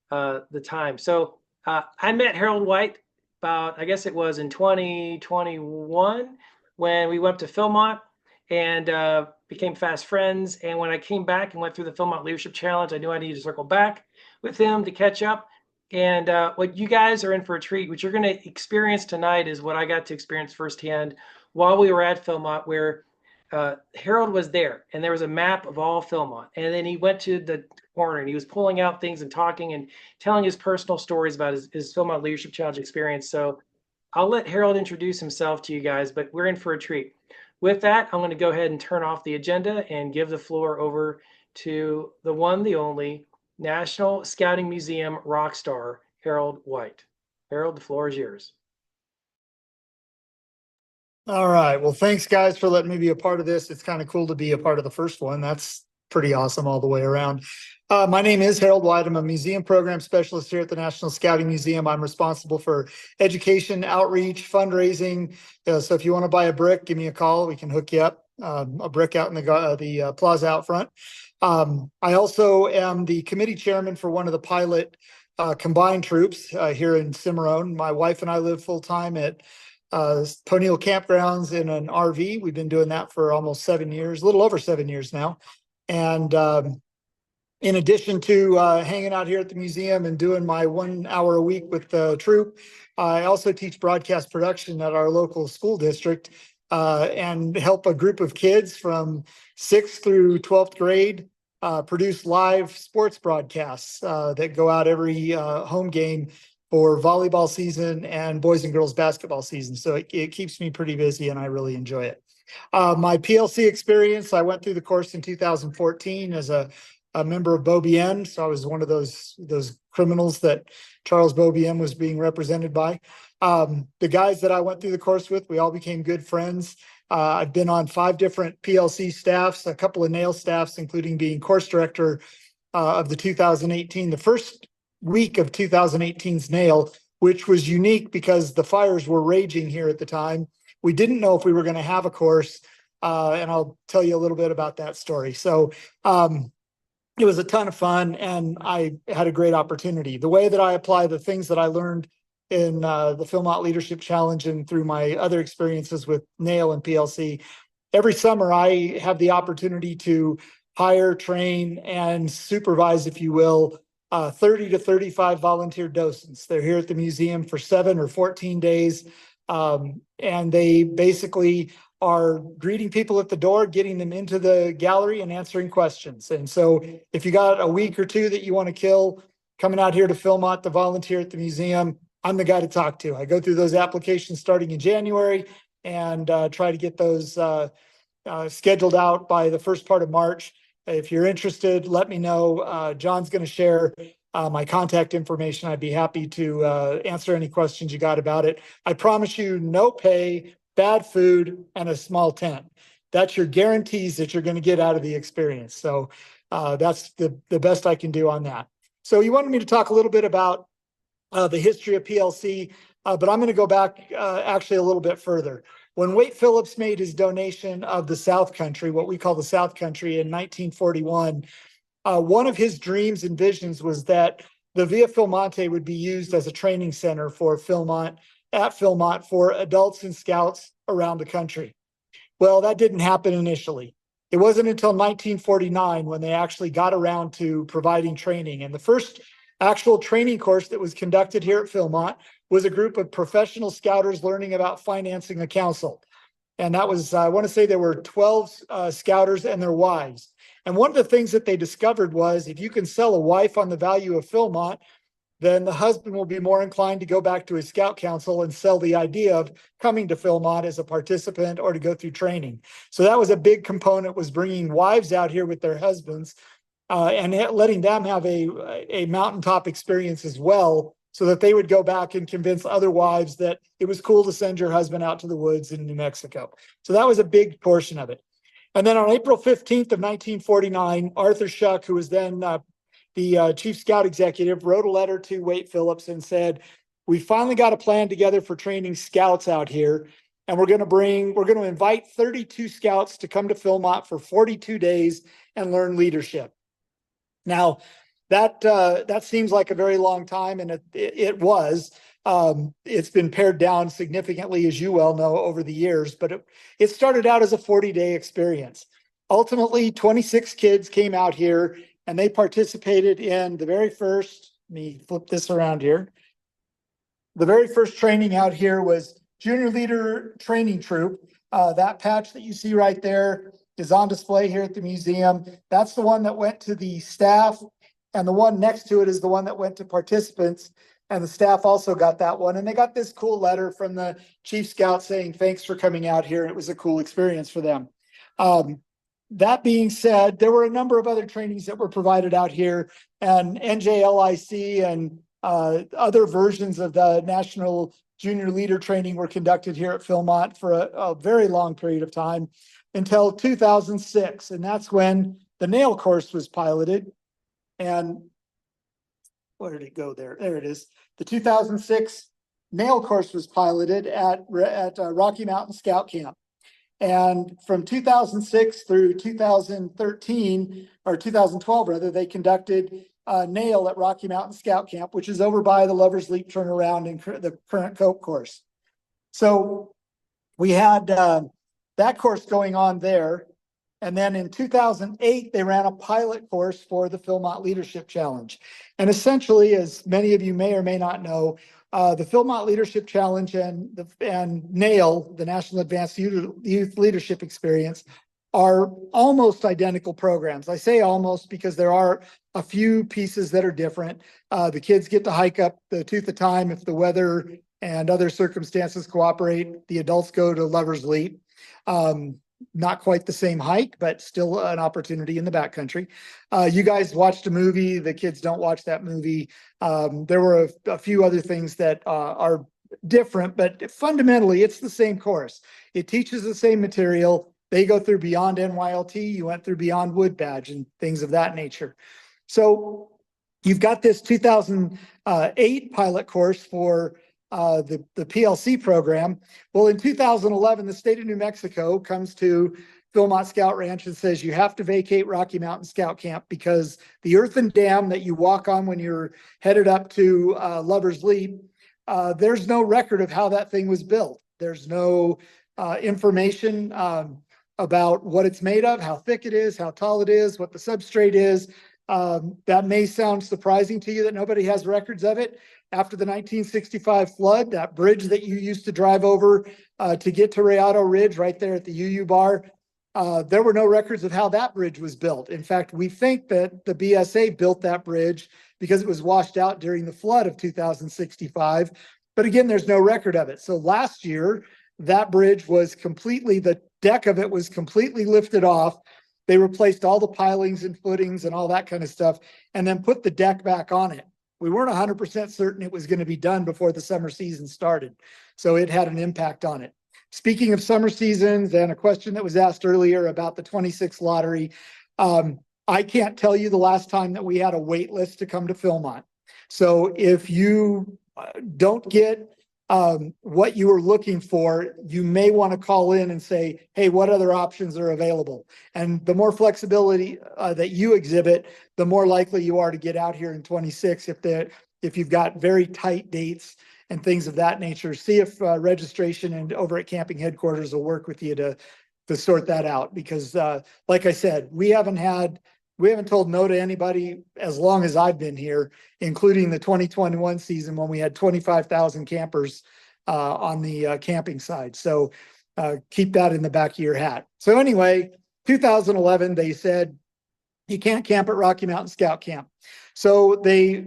the time. So I met Harold White about, I guess it was in 2021 when we went to Philmont and became fast friends. And when I came back and went through the Philmont Leadership Challenge, I knew I needed to circle back with him to catch up. And what you guys are in for a treat, what you're going to experience tonight is what I got to experience firsthand while we were at Philmont, where Harold was there and there was a map of all Philmont. And then he went to the corner and he was pulling out things and talking and telling his personal stories about his Philmont Leadership Challenge experience. So I'll let Harold introduce himself to you guys, but we're in for a treat. With that, I'm going to go ahead and turn off the agenda and give the floor over to the one, the only National Scouting Museum rock star, Harold White. Harold, the floor is yours. All right. Well, thanks guys for letting me be a part of this. It's kind of cool to be a part of the first one. That's pretty awesome all the way around. My name is Harold White. I'm a museum program specialist here at the National Scouting Museum. I'm responsible for education, outreach, fundraising. So if you want to buy a brick, give me a call. We can hook you up. A brick out in the plaza out front. I also am the committee chairman for one of the pilot combined troops here in Cimarron. My wife and I live full time at Poneal Campgrounds in an RV. We've been doing that for almost 7 years, a little over 7 years now. And in addition to hanging out here at the museum and doing my 1 hour a week with the troop, I also teach broadcast production at our local school district and help a group of kids from 6th through 12th grade produce live sports broadcasts that go out every home game for volleyball season and boys and girls basketball season. So it keeps me pretty busy and I really enjoy it. My PLC experience, I went through the course in 2014 as a member of Beyond. So I was one of those criminals that Charles Beyond was being represented by. The guys that I went through the course with, we all became good friends. I've been on 5 different PLC staffs, a couple of nail staffs, including being course director of the 2018, the first week of 2018's nail, which was unique because the fires were raging here at the time. We didn't know if we were going to have a course, and I'll tell you a little bit about that story. So it was a ton of fun, and I had a great opportunity. The way that I apply the things that I learned in the Philmont Leadership Challenge and through my other experiences with NAIL and PLC, every summer I have the opportunity to hire, train, and supervise, if you will, 30 to 35 volunteer docents. They're here at the museum for 7 or 14 days, and they basically are greeting people at the door, getting them into the gallery and answering questions. And so if you got a week or 2 that you want to kill coming out here to Philmont to volunteer at the museum, I'm the guy to talk to. I go through those applications starting in January and try to get those scheduled out by the first part of March. If you're interested, let me know. John's going to share my contact information. I'd be happy to answer any questions you got about it. I promise you no pay, bad food, and a small tent. That's your guarantees that you're going to get out of the experience. So that's the best I can do on that. So you wanted me to talk a little bit about the history of PLC, but I'm going to go back actually a little bit further. When Wade Phillips made his donation of the South Country, what we call the South Country in 1941, one of his dreams and visions was that the Via Philmonte would be used as a training center for Philmont, at Philmont, for adults and scouts around the country. Well, that didn't happen initially. It wasn't until 1949 when they actually got around to providing training. And the first actual training course that was conducted here at Philmont was a group of professional scouters learning about financing a council. And that was, I want to say there were 12 scouters and their wives. And one of the things that they discovered was if you can sell a wife on the value of Philmont, then the husband will be more inclined to go back to his scout council and sell the idea of coming to Philmont as a participant or to go through training. So that was a big component, was bringing wives out here with their husbands and letting them have a mountaintop experience as well, so that they would go back and convince other wives that it was cool to send your husband out to the woods in New Mexico. So that was a big portion of it. And then on April 15th of 1949, Arthur Shuck, who was then the chief scout executive, wrote a letter to Wade Phillips and said, we finally got a plan together for training scouts out here. And we're going to invite 32 scouts to come to Philmont for 42 days and learn leadership. Now, that seems like a very long time, and it was. It's been pared down significantly, as you well know, over the years, but it started out as a 40-day experience. Ultimately, 26 kids came out here, and they participated in the very first, let me flip this around here. The very first training out here was Junior Leader Training Troop. That patch that you see right there is on display here at the museum. That's the one that went to the staff, and the one next to it is the one that went to participants, and the staff also got that one. And they got this cool letter from the chief scout saying, thanks for coming out here. It was a cool experience for them. That being said, there were a number of other trainings that were provided out here, and NJLIC and other versions of the National Junior Leader Training were conducted here at Philmont for a very long period of time until 2006. And that's when the nail course was piloted. And where did it go there? There it is. The 2006 nail course was piloted at Rocky Mountain Scout Camp. And from 2006 through 2013, or 2012 rather, they conducted nail at Rocky Mountain Scout Camp, which is over by the Lover's Leap turnaround in the current Cope course. So we had that course going on there. And then in 2008, they ran a pilot course for the Philmont Leadership Challenge. And essentially, as many of you may or may not know, the Philmont Leadership Challenge and NAIL, the National Advanced Youth Leadership Experience, are almost identical programs. I say almost because there are a few pieces that are different. The kids get to hike up the Tooth of Time if the weather and other circumstances cooperate. The adults go to Lover's Leap. Not quite the same hike, but still an opportunity in the backcountry. You guys watched a movie. The kids don't watch that movie. There were a few other things that are different, but fundamentally it's the same course. It teaches the same material. They go through Beyond NYLT. You went through Beyond Wood Badge and things of that nature. So you've got this 2008 pilot course for the PLC program. Well, in 2011, the state of New Mexico comes to Philmont Scout Ranch and says you have to vacate Rocky Mountain Scout Camp because the earthen dam that you walk on when you're headed up to Lover's Leap, there's no record of how that thing was built. There's no information about what it's made of, how thick it is, how tall it is, what the substrate is. That may sound surprising to you that nobody has records of it. After the 1965 flood, that bridge that you used to drive over to get to Rayado Ridge right there at the UU Bar, there were no records of how that bridge was built. In fact, we think that the BSA built that bridge because it was washed out during the flood of 2065. But again, there's no record of it. So last year, that bridge was completely, the deck of it was completely lifted off. They replaced all the pilings and footings and all that kind of stuff, and then put the deck back on it. We weren't 100% certain it was going to be done before the summer season started. So it had an impact on it. Speaking of summer seasons and a question that was asked earlier about the 26 lottery, I can't tell you the last time that we had a wait list to come to Philmont. So if you don't get what you were looking for, you may want to call in and say, hey, what other options are available? And the more flexibility that you exhibit, the more likely you are to get out here in 26 if you've got very tight dates and things of that nature. See if registration and over at camping headquarters will work with you to sort that out. Because like I said, we haven't had we haven't told no to anybody as long as I've been here, including the 2021 season when we had 25,000 campers on the camping side. So keep that in the back of your hat. So anyway, 2011, they said, you can't camp at Rocky Mountain Scout Camp. So they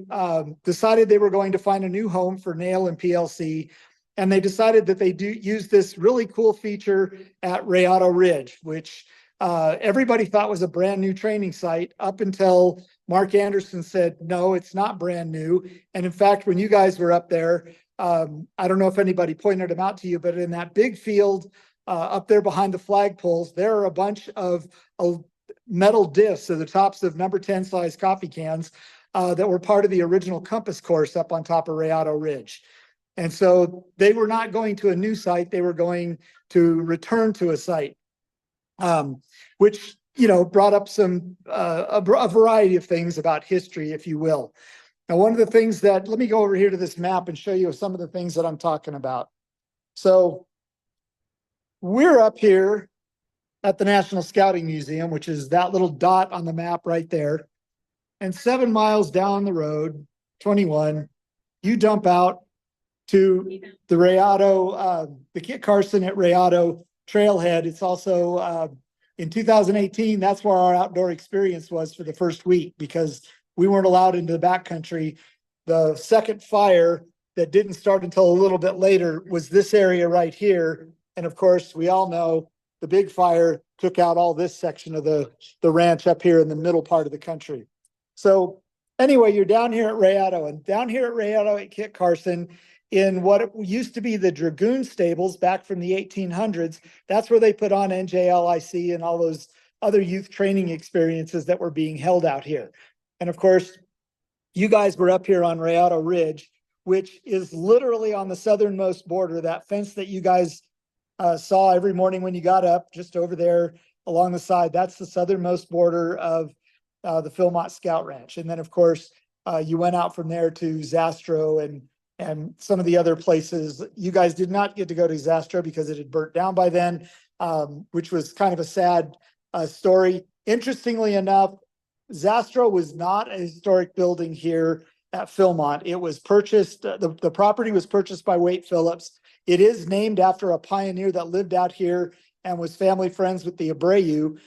decided they were going to find a new home for Nail and PLC. And they decided that they do use this really cool feature at Rayado Ridge, which everybody thought was a brand new training site up until Mark Anderson said, no, it's not brand new. And in fact, when you guys were up there, I don't know if anybody pointed them out to you, but in that big field up there behind the flagpoles, there are a bunch of metal discs at the tops of number 10 size coffee cans that were part of the original compass course up on top of Rayado Ridge. And so they were not going to a new site, they were going to return to a site, which, you know, brought up some, a variety of things about history, if you will. Now, one of the things that, let me go over here to this map and show you some of the things that I'm talking about. So we're up here at the National Scouting Museum, which is that little dot on the map right there. And 7 miles down the road, 21, you dump out to the Rayado, the Kit Carson at Rayado trailhead. It's also, in 2018, that's where our outdoor experience was for the first week because we weren't allowed into the backcountry. The second fire that didn't start until a little bit later was this area right here. And of course, we all know the big fire took out all this section of the ranch up here in the middle part of the country. So anyway, you're down here at Rayado, and down here at Rayado at Kit Carson in what used to be the Dragoon stables back from the 1800s, that's where they put on NJLIC and all those other youth training experiences that were being held out here. And of course, you guys were up here on Rayado Ridge, which is literally on the southernmost border, that fence that you guys saw every morning when you got up, just over there along the side. That's the southernmost border of the Philmont Scout Ranch. And then, of course, you went out from there to Zastro and some of the other places. You guys did not get to go to Zastro because it had burnt down by then, which was kind of a sad story. Interestingly enough, Zastro was not a historic building here at Philmont. It was purchased, the property was purchased by Wade Phillips. It is named after a pioneer that lived out here and was family friends with the Abreu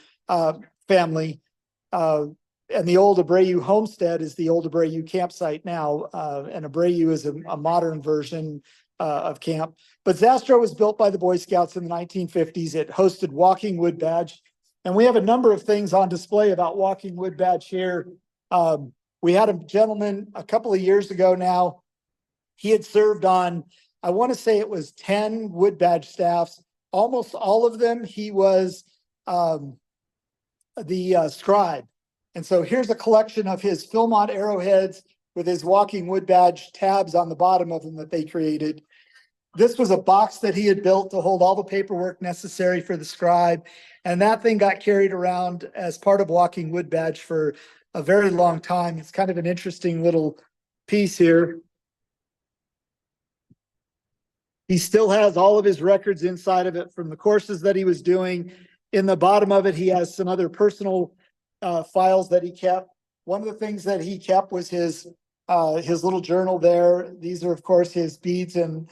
family. And the old Abreu homestead is the old Abreu campsite now. And Abreu is a modern version of camp. But Zastro was built by the Boy Scouts in the 1950s. It hosted Walking Wood Badge. And we have a number of things on display about Walking Wood Badge here. We had a gentleman a couple of years ago now. He had served on, I want to say it was 10 Wood Badge staffs. Almost all of them, he was the scribe. And so here's a collection of his Philmont arrowheads with his Walking Wood Badge tabs on the bottom of them that they created. This was a box that he had built to hold all the paperwork necessary for the scribe. And that thing got carried around as part of Walking Wood Badge for a very long time. It's kind of an interesting little piece here. He still has all of his records inside of it from the courses that he was doing. In the bottom of it, he has some other personal files that he kept. One of the things that he kept was his little journal there. These are, of course, his beads and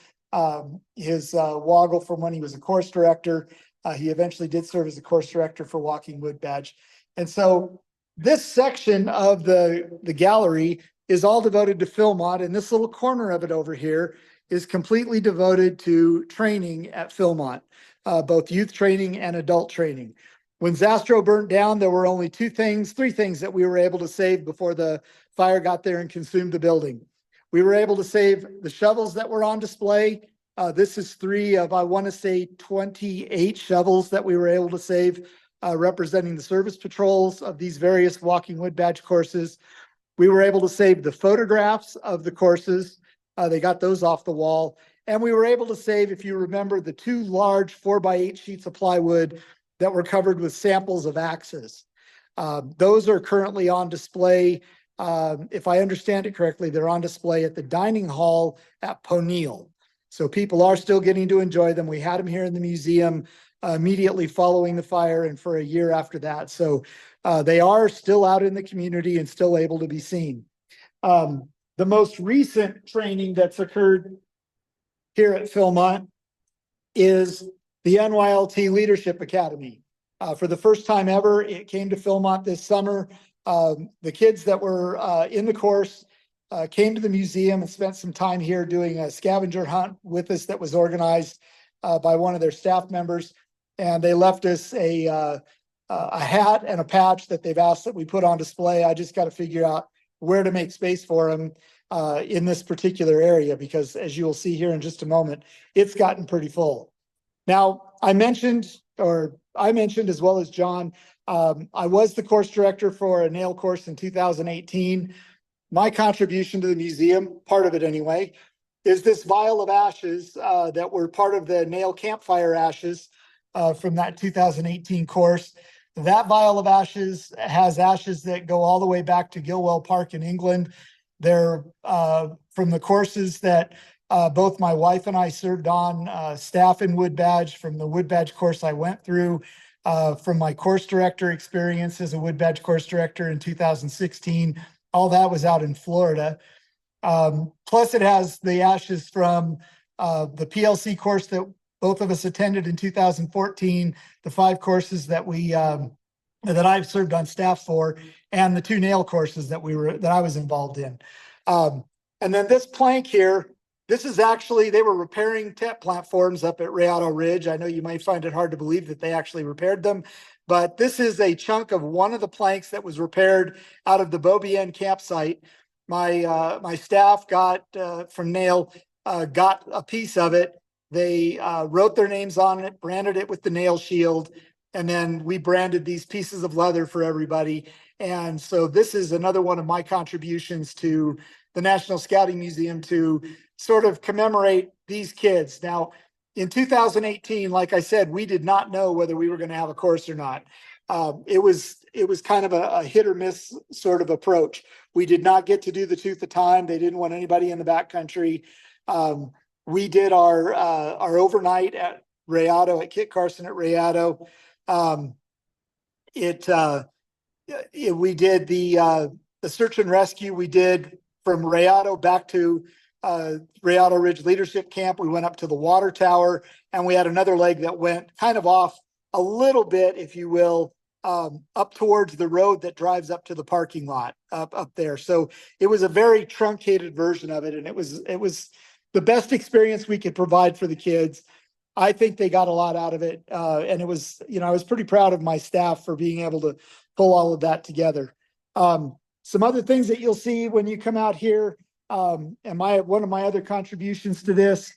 his woggle from when he was a course director. He eventually did serve as a course director for Walking Wood Badge. And so this section of the gallery is all devoted to Philmont, and this little corner of it over here is completely devoted to training at Philmont, both youth training and adult training. When Zastro burnt down, there were only three things that we were able to save before the fire got there and consumed the building. We were able to save the shovels that were on display. This is 3 of, I want to say, 28 shovels that we were able to save, representing the service patrols of these various Walking Wood Badge courses. We were able to save the photographs of the courses. They got those off the wall. And we were able to save, if you remember, the 2 large 4x8 sheets of plywood that were covered with samples of axes. Those are currently on display. If I understand it correctly, they're on display at the dining hall at Poneal. So people are still getting to enjoy them. We had them here in the museum immediately following the fire and for a year after that. So they are still out in the community and still able to be seen. The most recent training that's occurred here at Philmont is the NYLT Leadership Academy. For the first time ever, it came to Philmont this summer. The kids that were in the course came to the museum and spent some time here doing a scavenger hunt with us that was organized by one of their staff members. And they left us a hat and a patch that they've asked that we put on display. I just got to figure out where to make space for them in this particular area, because as you will see here in just a moment, it's gotten pretty full. Now, I mentioned, as well as John, I was the course director for a nail course in 2018. My contribution to the museum, part of it anyway, is this vial of ashes that were part of the nail campfire ashes from that 2018 course. That vial of ashes has ashes that go all the way back to Gilwell Park in England. They're from the courses that both my wife and I served on, staff in Wood Badge, from the Wood Badge course I went through, from my course director experience as a Wood Badge course director in 2016. All that was out in Florida. Plus it has the ashes from the PLC course that both of us attended in 2014, the 5 courses that that I've served on staff for, and the 2 nail courses that I was involved in. And then this plank here, this is actually, they were repairing tent platforms up at Rayado Ridge. I know you might find it hard to believe that they actually repaired them, but this is a chunk of one of the planks that was repaired out of the Beyond campsite. My staff got from Nail got a piece of it. They wrote their names on it, branded it with the nail shield, and then we branded these pieces of leather for everybody. And so this is another one of my contributions to the National Scouting Museum to sort of commemorate these kids. Now, in 2018, like I said, we did not know whether we were going to have a course or not. It was kind of a hit or miss sort of approach. We did not get to do the tooth of time. They didn't want anybody in the backcountry. We did our overnight at Rayado, at Kit Carson at Rayado. We did the search and rescue we did from Rayado back to Rayado Ridge Leadership Camp. We went up to the water tower, and we had another leg that went kind of off a little bit, if you will, up towards the road that drives up to the parking lot up there. So it was a very truncated version of it, and it was the best experience we could provide for the kids. I think they got a lot out of it, and it was, I was pretty proud of my staff for being able to pull all of that together. Some other things that you'll see when you come out here, and one of my other contributions to this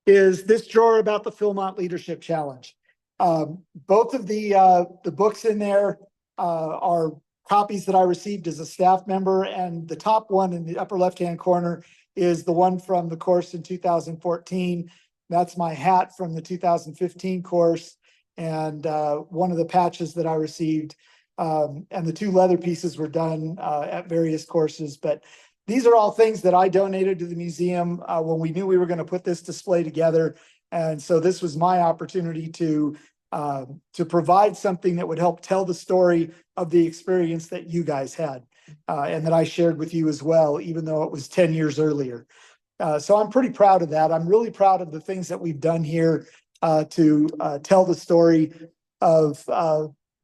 is this drawer about the Philmont Leadership Challenge. Both of the books in there are copies that I received as a staff member, and the top one in the upper left-hand corner is the one from the course in 2014. That's my hat from the 2015 course, and one of the patches that I received. And the 2 leather pieces were done at various courses. But these are all things that I donated to the museum when we knew we were going to put this display together. And so this was my opportunity to provide something that would help tell the story of the experience that you guys had and that I shared with you as well, even though it was 10 years earlier. So I'm pretty proud of that. I'm really proud of the things that we've done here to tell the story of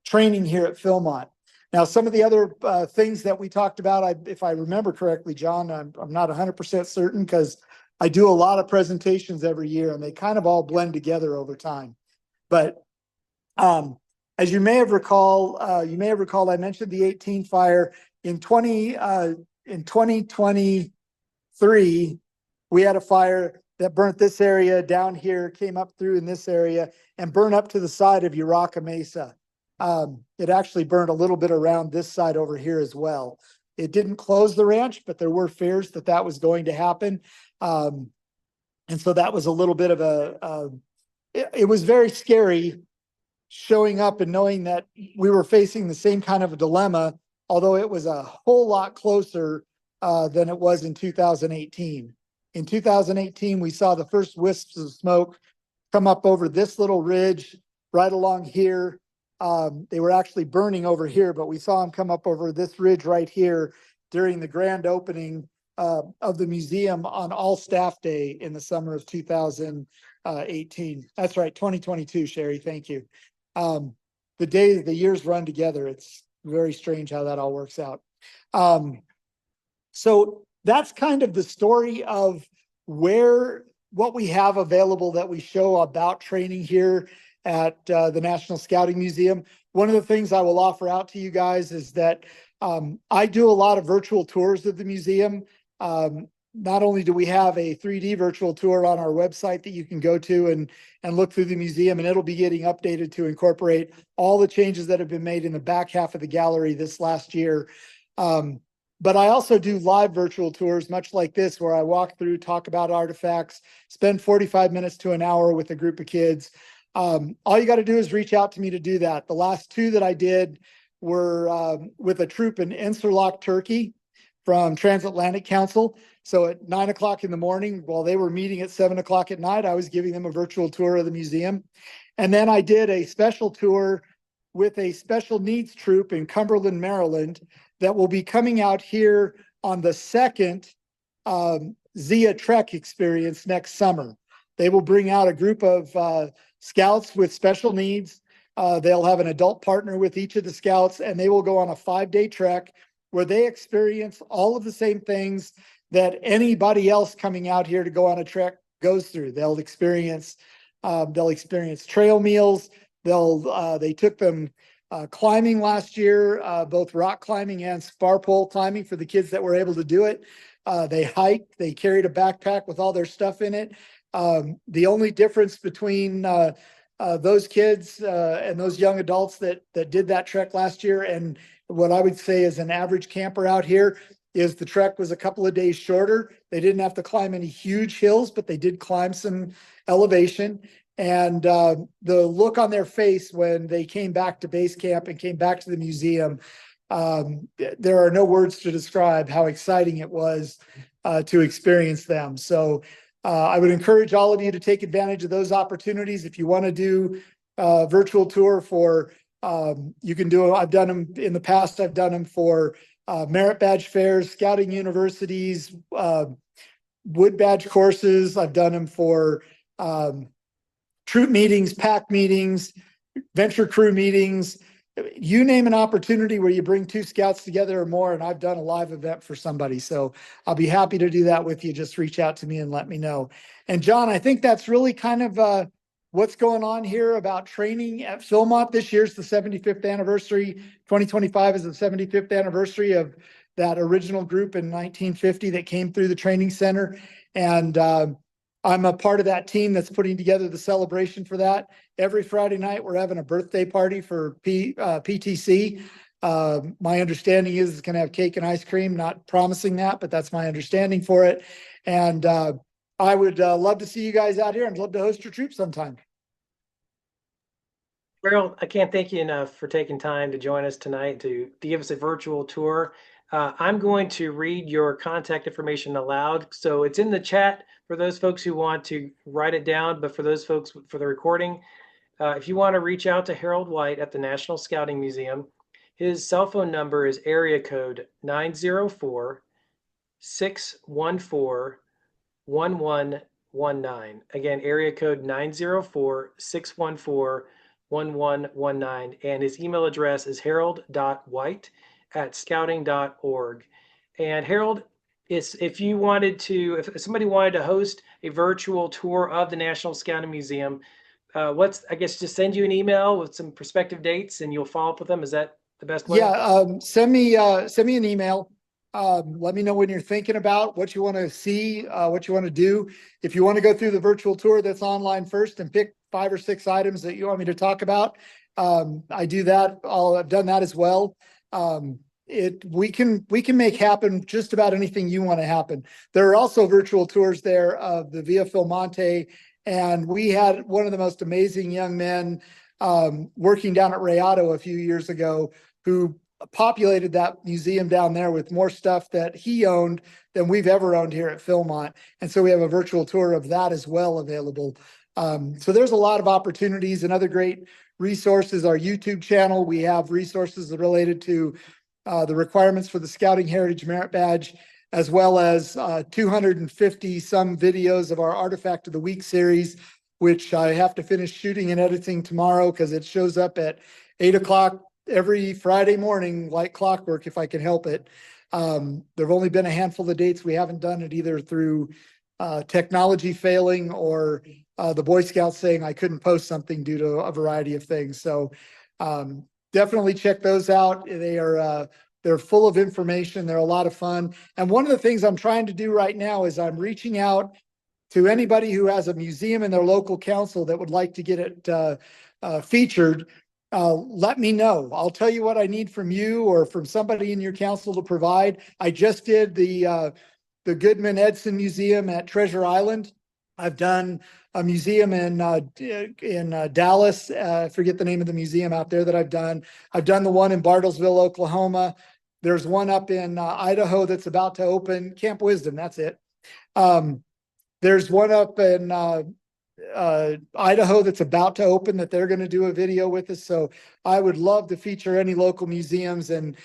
training here at Philmont. Now, some of the other things that we talked about, if I remember correctly, John, I'm not 100% certain because I do a lot of presentations every year and they kind of all blend together over time. But as you may have recalled, I mentioned the 18 fire in 2023. We had a fire that burnt this area down here, came up through in this area, and burned up to the side of Uraca Mesa. It actually burned a little bit around this side over here as well. It didn't close the ranch, but there were fears that that was going to happen. And so that was a little bit of it was very scary showing up and knowing that we were facing the same kind of a dilemma, although it was a whole lot closer than it was in 2018. In 2018, we saw the first wisps of smoke come up over this little ridge right along here. They were actually burning over here, but we saw them come up over this ridge right here during the grand opening of the museum on All Staff Day in the summer of 2018. That's right, 2022, Sherry, thank you. The years run together. It's very strange how that all works out. So that's kind of the story of what we have available that we show about training here at the National Scouting Museum. One of the things I will offer out to you guys is that I do a lot of virtual tours of the museum. Not only do we have a 3D virtual tour on our website that you can go to and look through the museum, and it'll be getting updated to incorporate all the changes that have been made in the back half of the gallery this last year. But I also do live virtual tours, much like this, where I walk through, talk about artifacts, spend 45 minutes to an hour with a group of kids. All you got to do is reach out to me to do that. The last two that I did were with a troop in Inserloch, Turkey from Transatlantic Council. So at 9 o'clock in the morning, while they were meeting at 7 o'clock at night, I was giving them a virtual tour of the museum. And then I did a special tour with a special needs troop in Cumberland, Maryland, that will be coming out here on the second Zia Trek experience next summer. They will bring out a group of scouts with special needs. They'll have an adult partner with each of the scouts, and they will go on a 5-day trek where they experience all of the same things that anybody else coming out here to go on a trek goes through. They'll experience trail meals. They took them climbing last year, both rock climbing and spar pole climbing for the kids that were able to do it. They hiked, they carried a backpack with all their stuff in it. The only difference between those kids and those young adults that did that trek last year and what I would say is an average camper out here is the trek was a couple of days shorter. They didn't have to climb any huge hills, but they did climb some elevation. And the look on their face when they came back to base camp and came back to the museum, there are no words to describe how exciting it was to experience them. So I would encourage all of you to take advantage of those opportunities. If you want to do a virtual tour for, you can do, I've done them in the past, I've done them for merit badge fairs, scouting universities, wood badge courses. I've done them for troop meetings, pack meetings, venture crew meetings. You name an opportunity where you bring 2 scouts together or more, and I've done a live event for somebody. So I'll be happy to do that with you. Just reach out to me and let me know. And John, I think that's really kind of what's going on here about training at Philmont. This year's the 75th anniversary. 2025 is the 75th anniversary of that original group in 1950 that came through the training center. And I'm a part of that team that's putting together the celebration for that. Every Friday night, we're having a birthday party for PTC. My understanding is it's going to have cake and ice cream. Not promising that, but that's my understanding for it. And I would love to see you guys out here and love to host your troop sometime. Harold, I can't thank you enough for taking time to join us tonight to give us a virtual tour. I'm going to read your contact information aloud. So it's in the chat for those folks who want to write it down, but for those folks for the recording, if you want to reach out to Harold White at the National Scouting Museum, his cell phone number is area code 904-614-1119. Again, area code 904-614-1119. And his email address is harold.white@scouting.org. And Harold, if somebody wanted to host a virtual tour of the National Scouting Museum, I guess just send you an email with some prospective dates and you'll follow up with them. Is that the best way? Yeah, send me an email. Let me know when you're thinking about what you want to see, what you want to do. If you want to go through the virtual tour that's online first and pick 5 or 6 items that you want me to talk about, I do that. I've done that as well. We can make happen just about anything you want to happen. There are also virtual tours there of the Via Philmonte, and we had one of the most amazing young men working down at Rayado a few years ago who populated that museum down there with more stuff that he owned than we've ever owned here at Philmont. And so we have a virtual tour of that as well available. So there's a lot of opportunities. Another great resource is our YouTube channel. We have resources related to the requirements for the Scouting Heritage Merit Badge, as well as 250 some videos of our Artifact of the Week series, which I have to finish shooting and editing tomorrow because it shows up at 8 o'clock every Friday morning, like clockwork, if I can help it. There have only been a handful of dates we haven't done it, either through technology failing or the Boy Scouts saying I couldn't post something due to a variety of things. So definitely check those out. They're full of information. They're a lot of fun. And one of the things I'm trying to do right now is I'm reaching out to anybody who has a museum in their local council that would like to get it featured. Let me know. I'll tell you what I need from you or from somebody in your council to provide. I just did the Goodman Edson Museum at Treasure Island. I've done a museum in Dallas. I forget the name of the museum out there that I've done. I've done the one in Bartlesville, Oklahoma. There's one up in Idaho that's about to open. Camp Wisdom, that's it. There's one up in Idaho that's about to open that they're going to do a video with us. So I would love to feature any local museums and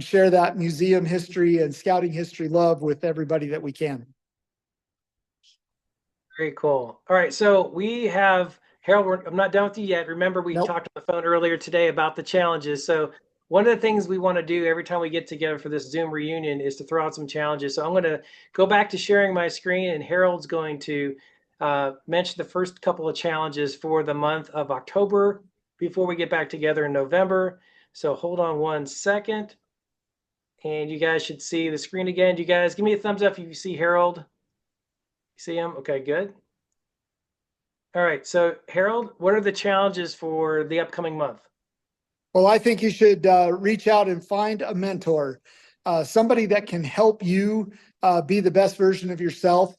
share that museum history and scouting history love with everybody that we can. Very cool. All right, so we have Harold. I'm not done with you yet. Remember, we talked on the phone earlier today about the challenges. So one of the things we want to do every time we get together for this Zoom reunion is to throw out some challenges. So I'm going to go back to sharing my screen, and Harold's going to mention the first couple of challenges for the month of October before we get back together in November. So hold on one second, and you guys should see the screen again. You guys give me a thumbs up if you see Harold. You see him? Okay, good. All right, so Harold, what are the challenges for the upcoming month? Well, I think you should reach out and find a mentor, somebody that can help you be the best version of yourself.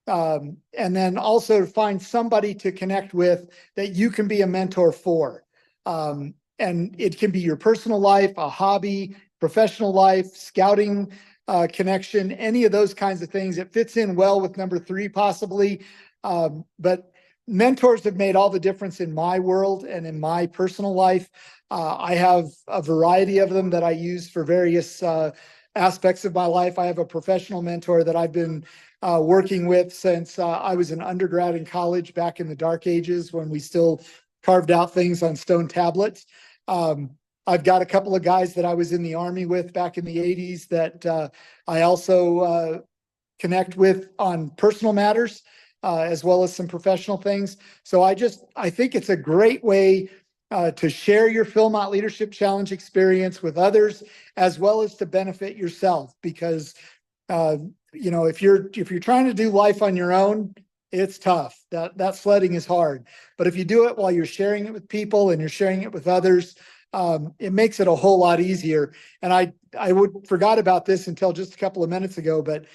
And then also find somebody to connect with that you can be a mentor for. And it can be your personal life, a hobby, professional life, scouting connection, any of those kinds of things. It fits in well with number 3, possibly. But mentors have made all the difference in my world and in my personal life. I have a variety of them that I use for various aspects of my life. I have a professional mentor that I've been working with since I was an undergrad in college back in the dark ages when we still carved out things on stone tablets. I've got a couple of guys that I was in the Army with back in the 80s that I also connect with on personal matters as well as some professional things. So I think it's a great way to share your Philmont Leadership Challenge experience with others, as well as to benefit yourself. Because if you're trying to do life on your own, it's tough. That sledding is hard. But if you do it while you're sharing it with people and you're sharing it with others, it makes it a whole lot easier. And I forgot about this until just a couple of minutes ago, but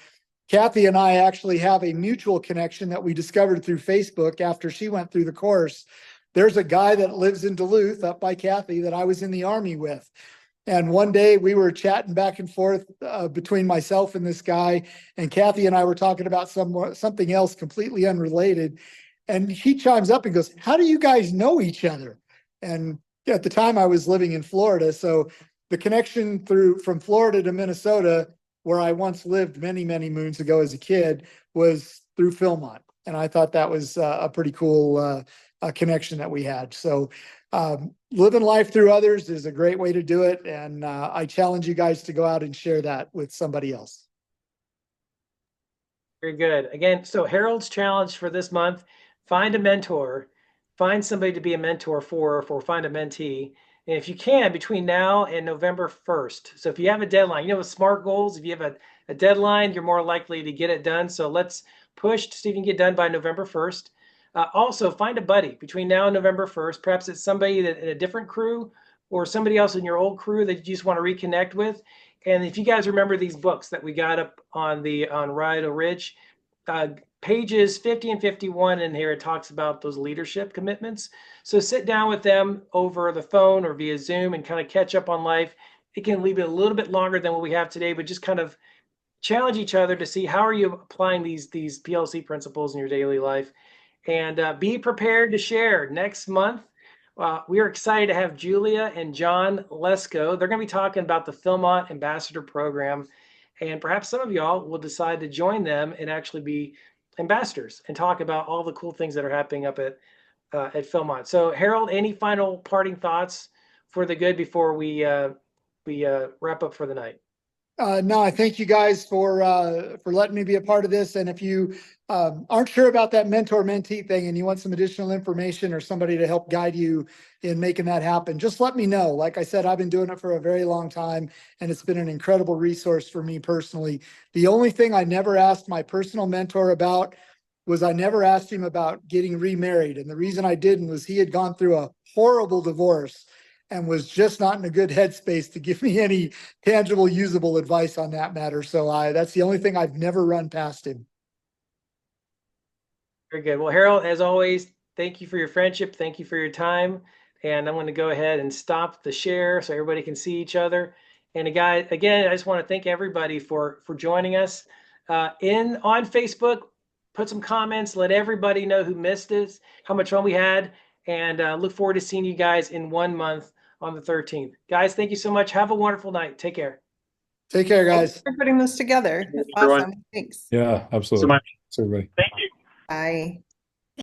Kathy and I actually have a mutual connection that we discovered through Facebook after she went through the course. There's a guy that lives in Duluth up by Kathy that I was in the Army with. And one day we were chatting back and forth between myself and this guy, and Kathy and I were talking about something else completely unrelated. And he chimes up and goes, "How do you guys know each other?" And at the time I was living in Florida. So the connection from Florida to Minnesota, where I once lived many, many moons ago as a kid, was through Philmont. And I thought that was a pretty cool connection that we had. So living life through others is a great way to do it. And I challenge you guys to go out and share that with somebody else. Very good. Again, so Harold's challenge for this month, find a mentor, find somebody to be a mentor for, find a mentee. And if you can, between now and November 1st. So if you have a deadline, with SMART goals, if you have a deadline, you're more likely to get it done. So let's push to see if you can get done by November 1st. Also, find a buddy between now and November 1st. Perhaps it's somebody that in a different crew or somebody else in your old crew that you just want to reconnect with. And if you guys remember these books that we got up on Ride Ridge, pages 50 and 51 in here, it talks about those leadership commitments. So sit down with them over the phone or via Zoom and kind of catch up on life. It can leave it a little bit longer than what we have today, but just kind of challenge each other to see how are you applying these PLC principles in your daily life. And be prepared to share next month. We are excited to have Julia and John Lesko. They're going to be talking about the Philmont Ambassador Program. And perhaps some of y'all will decide to join them and actually be ambassadors and talk about all the cool things that are happening up at Philmont. So Harold, any final parting thoughts for the good before we wrap up for the night? No, I thank you guys for letting me be a part of this. And if you aren't sure about that mentor-mentee thing and you want some additional information or somebody to help guide you in making that happen, just let me know. Like I said, I've been doing it for a very long time, and it's been an incredible resource for me personally. The only thing I never asked my personal mentor about was I never asked him about getting remarried. And the reason I didn't was he had gone through a horrible divorce and was just not in a good headspace to give me any tangible, usable advice on that matter. So that's the only thing I've never run past him. Very good. Well, Harold, as always, thank you for your friendship. Thank you for your time. And I'm going to go ahead and stop the share so everybody can see each other. And again, I just want to thank everybody for joining us on Facebook. Put some comments. Let everybody know who missed this, how much fun we had, and look forward to seeing you guys in 1 month on the 13th. Guys, thank you so much. Have a wonderful night. Take care. Take care, guys. Thanks for putting this together. It's Everyone. awesome. Thanks. Yeah, absolutely. So much. Thanks, everybody. Thank you. Bye.